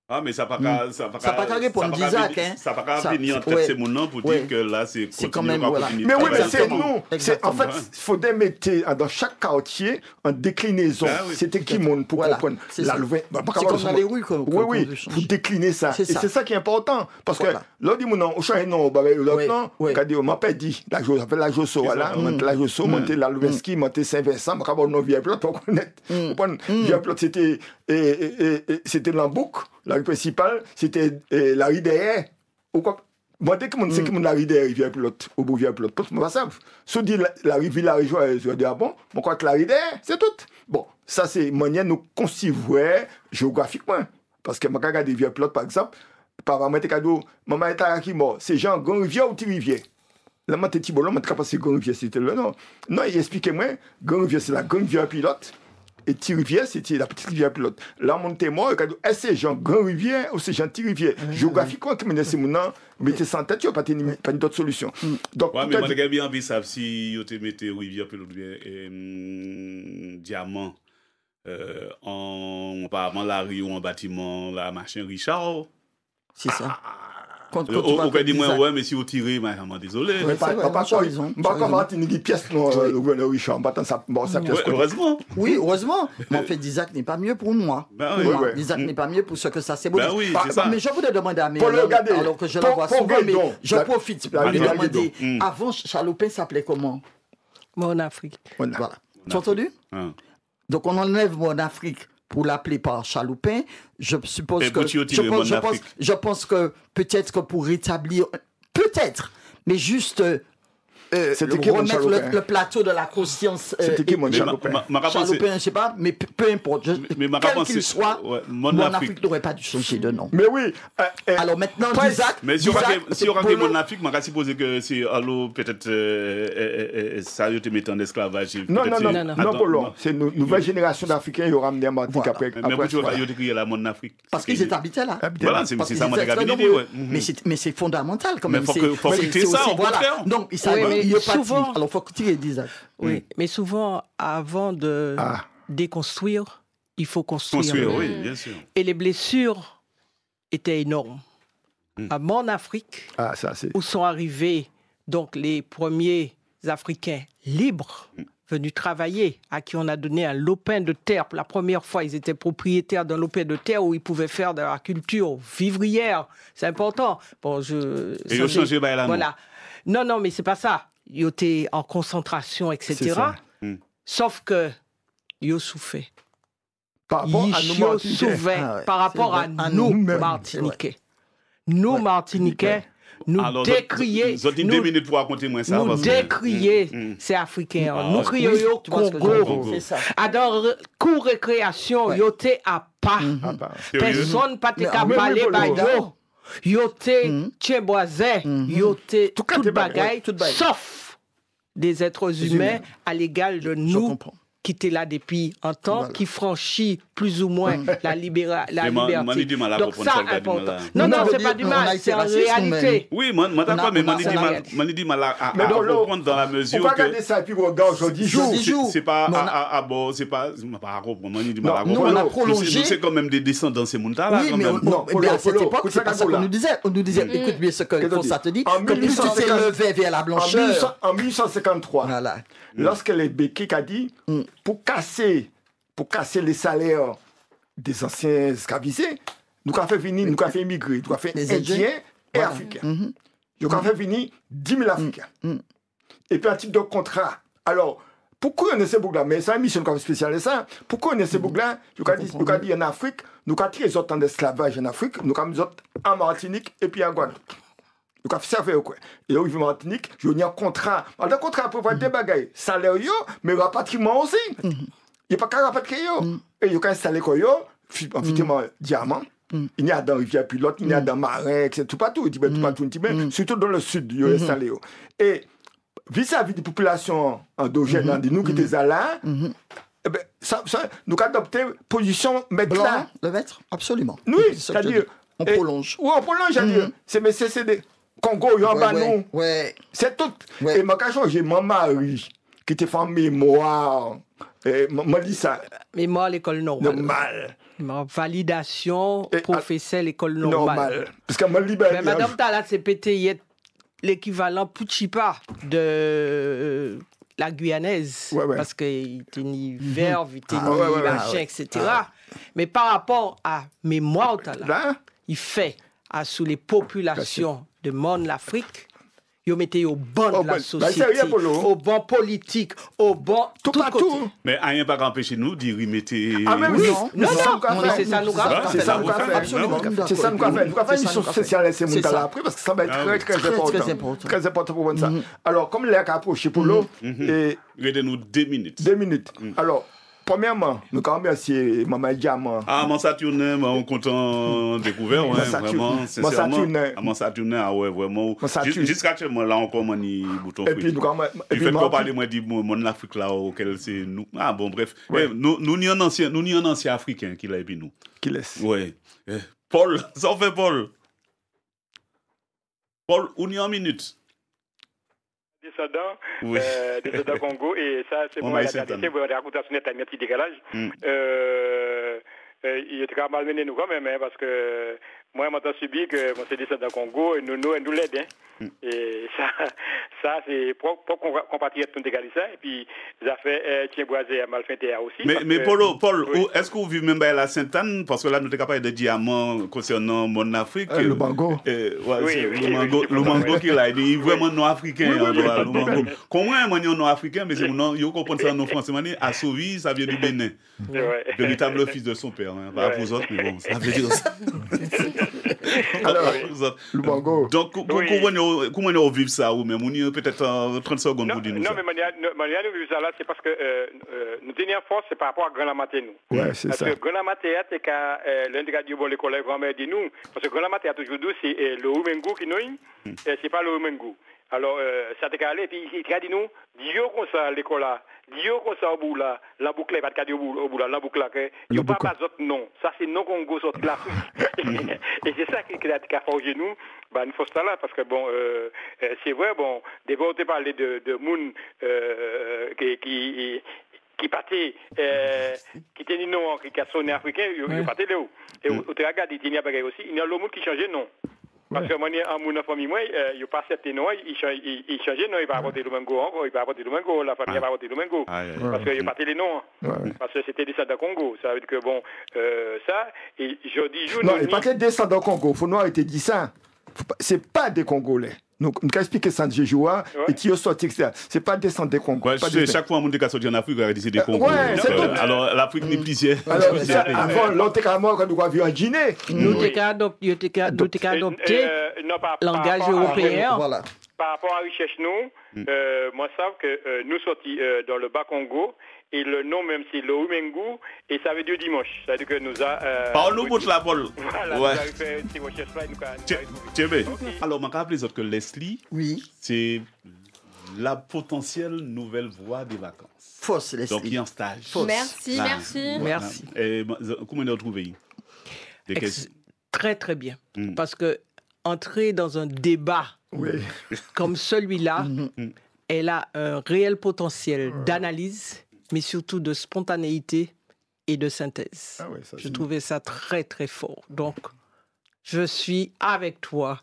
Ah, mais ça n'a pas répondre d'Isaac, hein. Ça n'a pas venir en tête, c'est mon nom pour dire que là, c'est quand même, voilà. Mais oui, mais c'est nous. En fait, il faudrait mettre dans chaque quartier en déclinaison. C'était qui monde pour comprendre. C'est comme dans les rues. Oui, pour décliner ça. Et c'est ça qui est important. Parce que là, on change de nom, l'autre nom, on m'a pas dit, la Josso, voilà, la Josso, monter la Louveski, monter Saint-Vincent, on va Vieille Plot pour connaître. Vieille Plot, c'était l'Ambouc. La rue principale, c'était la rue derrière. Moi, dès que je sais que la rue derrière, Rivière Pilote, au bout Rivière Pilote, je ne sais pas. Si on dit la rue Villageois, je dis, ah bon, je crois que la rue derrière, c'est tout. Bon, ça, c'est une manière de nous concevoir géographiquement. Parce que je regarde Rivière Pilote, par exemple, par exemple, maman est qui mort, c'est Jean Grand Rivière ou Petit Rivière. Là, je suis bon, je suis passé Grand Rivière, c'était le nom. Non, il explique-moi, Grand Rivière, c'est la Grande Rivière Pilote. Et Petit-Rivière, c'était la petite rivière pilote. Là, mon témoin, est-ce que c'est Jean Grand-Rivière ou c'est Jean Petit-Rivière? Géographiquement, comme c'est mon nom, mettez ça en tête, il n'y a pas d'autre solution. Donc, mais moi, j'ai bien envie de savoir si vous mettez rivière pilote et diamant apparemment la rue ou en bâtiment, la machin Richard. C'est ça. On peut dire, ouais, mais si vous tirez, je suis désolé. Pas comme Martinique, pièce, le gouverneur Richard, heureusement. Oui, heureusement. Mais en fait, Isaac n'est pas mieux pour moi. Isaac n'est pas mieux pour ce que ça symbolise. Mais je voudrais demander à Mélanie, alors que je la vois souvent, mais je profite pour lui demander, avant, Chalopin s'appelait comment? Mon Afrique. Voilà. Tu as entendu? Donc, on enlève Mon Afrique pour l'appeler par Chalopin, je suppose que... Je pense que peut-être que pour rétablir... Peut-être, mais juste... remettre le plateau de la conscience. C'était qui mon Chalopin? Chalopin, je ne sais pas, mais peu importe. Quel qu'il soit, Mon Afrique n'aurait pas dû changer de nom. Mais oui. Alors maintenant, Isaac. Mais si on regarde Mon Afrique, je vais supposer que c'est peut-être ça a été mis en esclavage. Non, Paul. C'est une nouvelle génération d'Africains qui ont ramené en Martinique après. Mais pourquoi ils ont écrit la Mon Afrique? Parce qu'ils étaient habitaient là. Voilà, c'est ça mon agabilité. Mais c'est fondamental quand même. Mais il faut quitter ça, au contraire. Donc, souvent, alors, il faut tirer d'Isaac. Oui, mais souvent, avant de déconstruire, il faut construire. Oui, bien sûr. Et les blessures étaient énormes. À Mon Afrique, où sont arrivés donc, les premiers Africains libres venus travailler, à qui on a donné un lopin de terre. Pour la première fois, ils étaient propriétaires d'un lopin de terre où ils pouvaient faire de la culture vivrière. C'est important. Bon, et ils ont changé là. Voilà. Non, mais c'est pas ça. Ils étaient en concentration, etc. Sauf que ils souffraient. Par rapport à nous Martiniquais. Par rapport à nous Martiniquais. Nous Martiniquais, nous décrier. Vous avez 2 minutes pour raconter moi ça. Nous décrier ces Africains. Nous crions au Congo. Dans le cours récréation, ils étaient à pas. Personne n'a pas parlé par eux. Yoté, Tchèboisé, yoté, toute bagaille, sauf des êtres humains à l'égal de nous qui étaient là depuis un temps, qui franchit plus ou moins la liberté. Donc ça, important. Non, c'est pas du mal, c'est en réalité. Oui, moi d'accord, mais moi dit mal à reprendre dans la mesure que... On va regarder ça et puis on regarde aujourd'hui jour. C'est pas à bord, c'est pas à reprendre. Moi dit mal à reprendre. On a prolongé. C'est quand même des descendants de ces montagnes-là. Oui, mais à cette époque, c'est pas ça qu'on nous disait. On nous disait, écoute bien ce que Fonsa te dit, que plus tu t'élevais vers la blancheur. En 1853, lorsque les Békik a dit, pour casser les salaires des anciens esclavisés, nous avons fait venir, nous avons fait immigrer, nous avons fait Indiens et Africains. Nous avons fait venir 10 000 Africains. Et puis un type de contrat. Alors, pourquoi on est ces boucles-là? Mais c'est une mission spéciale, ça. Pourquoi on est ces boucles-là? Nous avons dit en Afrique, nous avons tiré les autres en esclavage en Afrique, nous avons mis en Martinique et puis en Guadeloupe. Nous avons servi quoi? Et là où ils vivent en Martinique, il y a un contrat. Alors, un contrat pour voir des bagailles, salaire, mais rapatriement aussi. Il n'y a pas qu'à rapatrier. Et il y a qu'à installer quoi? Effectivement, diamant. Il y a dans Rivière Pilote, il y a dans Marais, etc. Tout partout, surtout dans le sud, il y a installé. Et vis-à-vis des populations endogènes, nous qui étaient là, eh ben, nous avons adopté position maître là. Le maître, absolument. Oui, c'est-à-dire. On prolonge. Oui, on prolonge, c'est-à-dire. C'est des Congo, il y a un banon. C'est tout. Et ma question, j'ai mon mari qui était fait en mémoire. Moi, dit ça. Mémoire à l'école normale. Validation, professeur, l'école normale. Parce que moi, libéré. Mais Madame Talat, c'est pété l'équivalent Pouchipa de la Guyanaise. Parce qu'il était ni verve, il était ni machin, etc. Mais par rapport à mémoire Talat, il fait sous les populations de monde l'Afrique. Ils mettaient au bon de la société, au bon politique, au bon tout partout. Mais rien pas empêcher nous d'y remettre. Ah mais oui, non, c'est ça nous avons fait. C'est ça nous avons fait. Absolument. C'est ça nous avons fait. Nous avons fait une mission sociale c'est mon talent après parce que ça va être très important. Très important pour voir ça. Alors comme l'air a approché pour l'eau et regardez-nous 2 minutes. 2 minutes. Alors premièrement, nous avons remercié Maman Diamant. Mon Saturnin, on content découvert, vraiment, sincèrement. Mon Saturnin, vraiment. Jusqu'à ce moment-là, on commence à bouton. Et puis, il fait qu'on parle, moi, du monde l'Afrique là, auquel c'est nous. Bon, bref. Nous n'y en un ancien Africain qui l'a et puis nous. Qui laisse. Oui. Paul, ça fait Paul. Paul, on y est en minute. Descendants Congo, et ça, c'est bon, la dernière, vous avez raconté un petit décalage. Il était quand même malmené nous quand même, parce que moi, j'ai subi que moi, c'est descendant Congo, et nous l'aidons. Et ça c'est pour compatriotes nous dégager ça, et puis ça fait Tien Boisé à Malfinté aussi. Mais Paul, est-ce que vous vivez même à la Sainte-Anne? Parce que là, nous sommes capables de diamants concernant mon Afrique. Le Bango. Le Bango qui là, il est vraiment non-africain. Comment un non-africain, mais c'est non, il comprend ça en français. À Sauvi, ça vient du Bénin. Véritable fils de son père. Pas pour autres, mais bon, ça veut dire ça. Alors, le Bango. Donc, comment on vit ça ou même on peut-être 30 secondes pour dire nous ça. Non, mais manière de vivre ça là, c'est parce que nous tenions force, c'est par rapport à Grand Maté nous. Ouais, c'est ça. Parce que Grand Maté, c'est qu'à l'un des gars du bon les collègues grand-mère dit nous, parce que Grand Maté a toujours dit c'est le Oumengo qui nous, c'est pas le Oumengo. Alors, ça t'est calé, puis il a dit nous, Dieu comme ça l'école là. Dieu comme ça au bout là, la boucle n'est pas de cadeau au bout là, la boucle là, il n'y a pas d'autre nom. Ça c'est non Congo sorti de l'Afrique. Et c'est ça qui a forgé nous, nous faut ça là, parce que bon, c'est vrai, bon, des fois on te parlait de moun qui partait, qui était non, qui a sonné africain, il partait de où. Et au regard il y a pas aussi, il y a le monde qui changeait non. Parce que moi, en mon famille, moi, il n'y a pas cette non, il changeait non, il va apporter le mango encore, il va apporter le mango, la famille va apporter le mango. Parce qu'il n'y a pas les noms. Parce que c'était des descendants Congo. Ça veut dire que bon, ça, et je dis jour. Non, il n'y a pas des descendants Congo, il faut nous arrêter de dire ça. C'est pas des Congolais. Nous avons expliqué ça de Jéjoua et qui ont sorti, etc. Ce n'est pas descendre des Congos. Chaque fois, on dit qu'il y a en Afrique, c'est des Congos. Alors, l'Afrique n'est plus hier. Avant, l'autre quand nous avons vu en Guinée. Nous avons adopté le langage européen. Par rapport à la recherche, moi, je sais que nous sortis dans le Bas-Congo. Et le nom même c'est le Oumengo et ça veut dire dimanche. Ça veut dire que nous a... Parle-nous pour la Paul. Voilà, nous avons fait une recherche là et nous avons... Alors, je me rappelle que Leslie, c'est la potentielle nouvelle voie des vacances. Fausse, Leslie. Donc, il y a un stage. Merci. Et comment on a trouvé Très, très bien. Parce que entrer dans un débat comme celui-là, elle a un réel potentiel d'analyse, mais surtout de spontanéité et de synthèse. Je trouvais ça très, très fort. Donc, je suis avec toi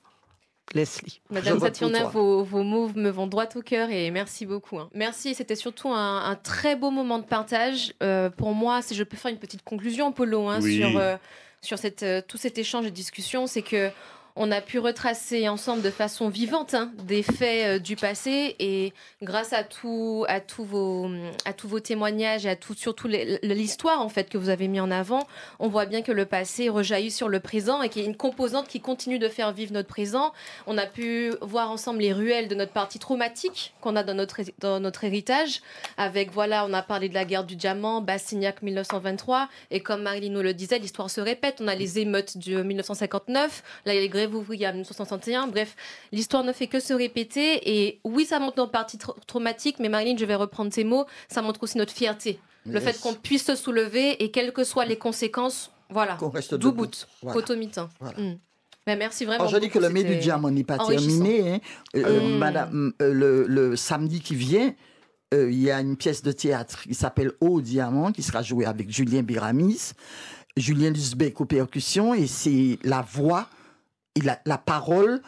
Leslie. Madame Saturnin, vos mots me vont droit au cœur et merci beaucoup. Merci, c'était surtout un très beau moment de partage. Pour moi, si je peux faire une petite conclusion, Polo, sur tout cet échange et discussion, c'est que on a pu retracer ensemble de façon vivante des faits du passé et grâce à tous vos témoignages et surtout l'histoire en fait que vous avez mis en avant, on voit bien que le passé rejaillit sur le présent et qu'il y a une composante qui continue de faire vivre notre présent. On a pu voir ensemble les ruelles de notre partie traumatique qu'on a dans notre héritage avec, on a parlé de la guerre du diamant, Bassignac 1923 et comme Marilyn nous le disait, l'histoire se répète. On a les émeutes de 1959, là il y a les grèves ouvrières en 1961. Bref, l'histoire ne fait que se répéter et oui, ça montre notre partie traumatique, mais Marilyn, je vais reprendre tes mots, ça montre aussi notre fierté. Le fait qu'on puisse se soulever et quelles que soient les conséquences, qu'on reste debout, potomitin. Ben, merci vraiment. Alors, je dis que le mai du diamant n'est pas terminé. Madame, le samedi qui vient, il y a une pièce de théâtre qui s'appelle Au diamant, qui sera jouée avec Julien Béramis, Julien Lusbeck aux percussions, et c'est la voix et la parole,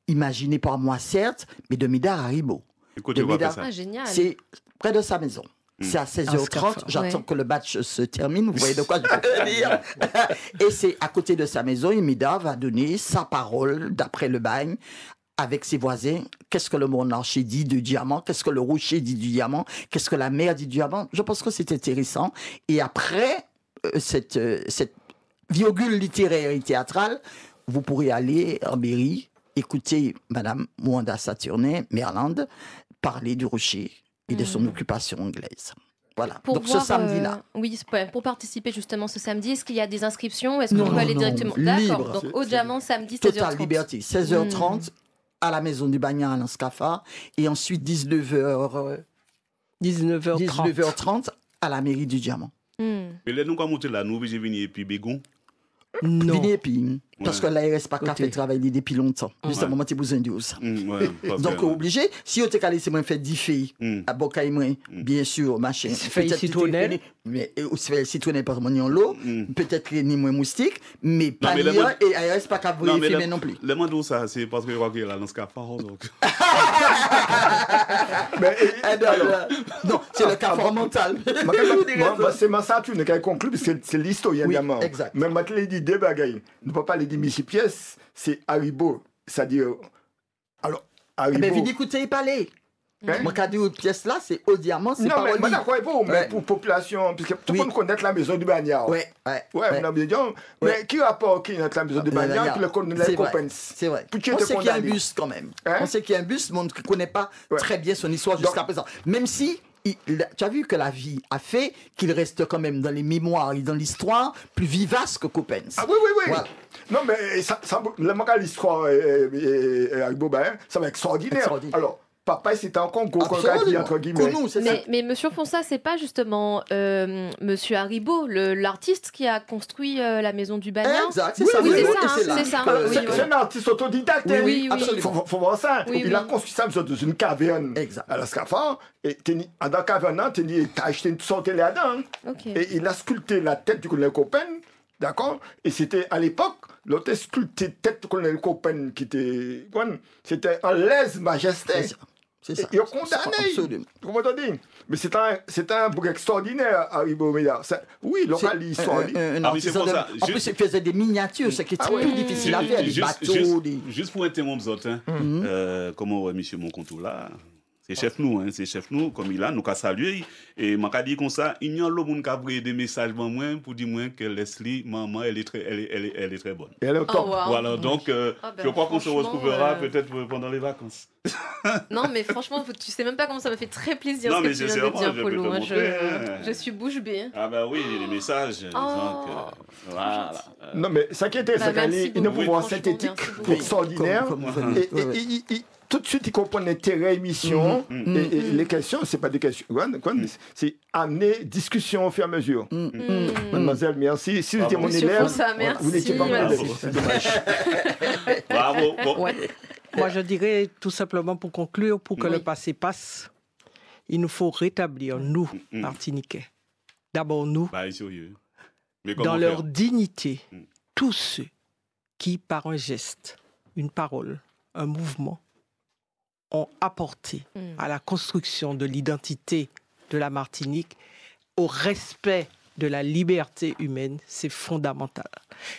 imaginée par moi certes, mais de Médard Haribo. Écoutez, génial. C'est près de sa maison. C'est à 16h30, j'attends que le match se termine, vous voyez de quoi je veux dire. Et c'est à côté de sa maison, et Médard va donner sa parole, d'après le bagne, avec ses voisins. Qu'est-ce que le monarchie dit du diamant? Qu'est-ce que le rocher dit du diamant? Qu'est-ce que la mer dit du diamant? Je pense que c'est intéressant. Et après cette virgule littéraire et théâtrale, vous pourrez aller en mairie, écouter Madame Mwanda Saturnin, Merlande, parler du rocher et de son occupation anglaise. Voilà. Donc ce samedi-là. Oui, pour participer justement ce samedi, est-ce qu'il y a des inscriptions? Est-ce qu'on peut aller directement? D'accord. Donc au diamant, samedi, 16h30. Total liberté. 16h30 à la maison du Bagnat à l'Anscafa et ensuite 19h30 à la mairie du Diamant. Et là, nous avons monté là, nous, j'ai venu et puis Bégon. Non. Vini et puis, parce que l'ARS pas qu'à faire travailler depuis longtemps. Justement, moi, j'ai besoin de ça. Donc, obligé, si on t'a laissé moi faire 10 filles à Bocaïmouin, bien sûr, machin. Fait citronelle. Mais aussi fait citronelle par mon l'eau, peut-être ni moins moustique, mais pas lien et ARS pas qu'à vous filmer non plus. Le monde ça, c'est parce que je crois qu'il y a dans ce cafard. Non, c'est le cafard mental. C'est ma Saturne qui a conclu, c'est l'historien diamant. Exact. Mais maintenant, il dit deux bagailles. Ne peut pas les dire Missy Pièce, c'est Haribo. C'est-à-dire. Alors, Haribo. Mais vous écoutez parler. Moi, quand je dis une pièce là, c'est au diamant, c'est pas au lit. Non, mais d'accord, mais pour population, parce que tout le monde connaît la maison du Bagnard. Ouais, mais qui rapport qui est la maison du Bagnard, qui le connaît les copains? C'est vrai. On sait qu'il y a un bus quand même. On sait qu'il y a un bus, le monde qui ne connaît pas très bien son histoire jusqu'à présent. Même si. Tu as vu que la vie a fait qu'il reste quand même dans les mémoires et dans l'histoire plus vivace que Coppens. Ah oui. Voilà. Non, mais l'histoire avec Boba, ça va être extraordinaire. Alors, papa, c'était en Congo, entre guillemets. Mais Monsieur Fonsa, c'est pas justement Monsieur Haribo, l'artiste qui a construit la maison du Bagnard? Exact, c'est ça. C'est un artiste autodidacte. Oui. Faut voir ça. Il a construit ça dans une caverne à la Scapha. Et dans la caverne, il a acheté une sorte là-dedans. Et il a sculpté la tête du colonel Coppen. D'accord? Et c'était à l'époque, l'autre sculpté tête du colonel Coppen qui était. C'était en lèse-majesté. C'est ça. Il a condamné. Comment on dit? Mais c'est un bouc extraordinaire, Haribo Médard. Oui, local histoire. En plus, il faisait des miniatures, ce qui est plus difficile à faire, des bateaux. Juste pour interrompre vous autres, comment monsieur Moncontour là? C'est chef nous, comme il a, nous qu'a salué. Et m'a dit comme ça, il y a le monde qui a pris des messages pour dire que Leslie, maman, elle est très bonne. Elle est au top. Voilà, donc je crois qu'on se retrouvera peut-être pendant les vacances. Non, mais franchement, tu sais même pas comment ça me fait très plaisir ce que tu viens de dire, Polo. Je suis bouche bée. Ah bah oui, les messages. Voilà. Non, mais ça qui était, c'est qu'il y a un pouvoir synthétique extraordinaire. Et tout de suite, ils comprennent l'intérêt émission et les questions, c'est pas des questions. C'est amener discussion au fur et à mesure. Mademoiselle, merci. Si vous étiez mon élève, vous n'étiez pas mon élève. C'est dommage. Bravo. Moi, je dirais tout simplement pour conclure, pour que le passé passe, il nous faut rétablir, nous, Martiniquais, d'abord nous, dans leur dignité, tous ceux qui, par un geste, une parole, un mouvement, ont apporté à la construction de l'identité de la Martinique, au respect de la liberté humaine, c'est fondamental.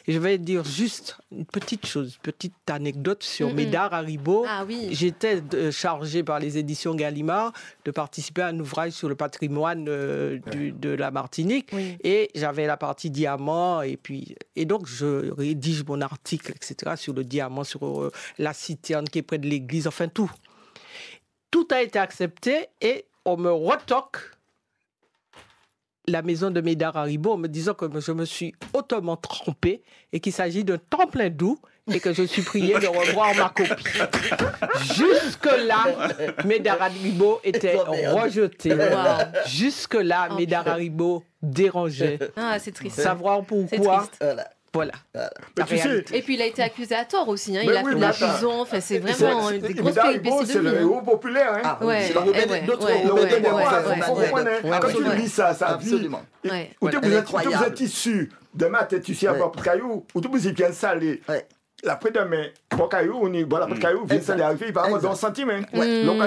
Et je vais dire juste une petite chose, une petite anecdote sur Médard Haribo. Ah oui. J'étais chargé par les éditions Gallimard de participer à un ouvrage sur le patrimoine de la Martinique. Oui. Et j'avais la partie diamant. Et donc, je rédige mon article, etc., sur le diamant, sur la citerne qui est près de l'église, enfin tout. Tout a été accepté et on me retoque la maison de Médard Haribo en me disant que je me suis hautement trompé et qu'il s'agit d'un tremplin doux et que je suis prié de revoir ma copie. Jusque-là, Médard Haribo était rejeté. Wow. Jusque-là, Médard Haribo dérangeait. Ah, c'est triste. Savoir pourquoi. Voilà. Et puis il a été accusé à tort aussi. Hein. Il a fait de la prison. Enfin, c'est vraiment des grosses péripéties de vie. C'est le héros populaire. Hein. C'est quand tu lis ça vit. Ou tu êtes issu de maths, tu sais avoir pour caillou, ou tu es bien salé. L'après-demain, pour caillou, on est bon, l'après caillou, vient ça arriver, il va avoir un sentiment. Donc,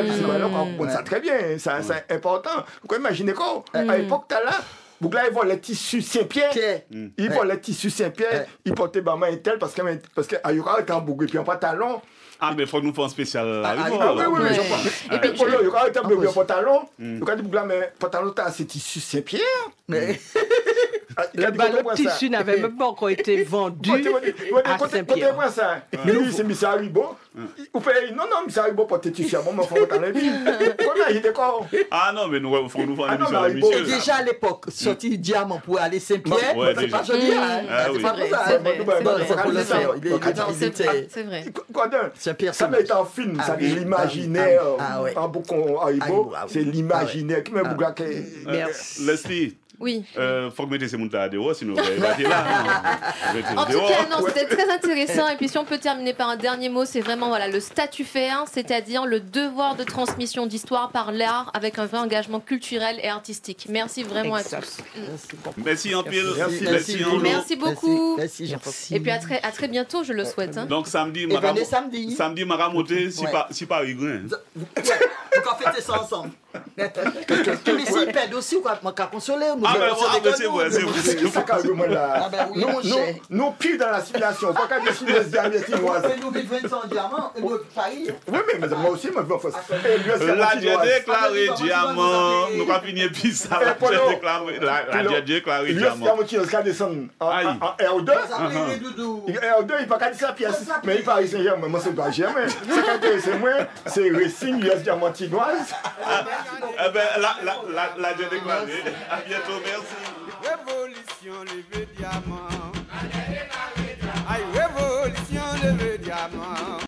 ça très bien, c'est important. Vous imaginez quoi? À l'époque, tu as là. Donc là, ils voient les tissus Saint-Pierre. Ils voient les tissus Saint-Pierre. Ils portaient maman et tel parce qu'Ayura était en boucle et puis en pantalon. Ah, mais il faut que nous fassions un spécial. Oui, je crois. Et puis, Ayura était en boucle et en pantalon. Donc, quand tu dis, mais pantalon, tu as ces tissus Saint-Pierre. Le ballon de tissu n'avait même pas encore été vendu à Saint-Pierre. Côté-moi ça. Lui, c'est M. Haribo. Non, M. Haribo porte tissu à moi, mais il faut pantalon. Comment il est d'accord? Ah non, mais nous, il faut nous faire une émission à l'émission. Déjà à l'époque, sorti diamant pour aller Saint-Pierre, c'est pas joli. C'est vrai. Ça met en film, ça dit l'imaginaire. En boucon Haribo, c'est l'imaginaire. Merci. Leslie. Oui. Faut que mettez ces montagnes dehors, sinon vous allez battre là. En tout cas, non, c'était très intéressant. Et puis, si on peut terminer par un dernier mot, c'est vraiment le statut féin, c'est-à-dire le devoir de transmission d'histoire par l'art avec un vrai engagement culturel et artistique. Merci vraiment à tous. Merci en pile. Merci beaucoup. Merci. Et puis, à très bientôt, je le souhaite. Donc, samedi, ma ramoté, si pas rigouin. Vous pouvez fêter ça ensemble. Mais s'ils perdent aussi, on va consoler. C'est vrai. Nous pire dans la simulation. Pas qu'à décider de se dernier chinoise. Nous vivons sans diamant et nous Paris. Oui, mais moi aussi, je veux faire la Dieu déclaré diamant. Nous avons fini puis ça. La Dieu déclaré diamant. Il va descendre en R2. R2, il va pas dire sa pièce. Mais il Paris Saint-Germain. Moi, c'est pas Germain. C'est moi, c'est Racing US Diamant chinoise. Eh bien, la Dieu déclaré. À bientôt, merci. Révolution, levé diamant. Aïe, révolution, levé diamant.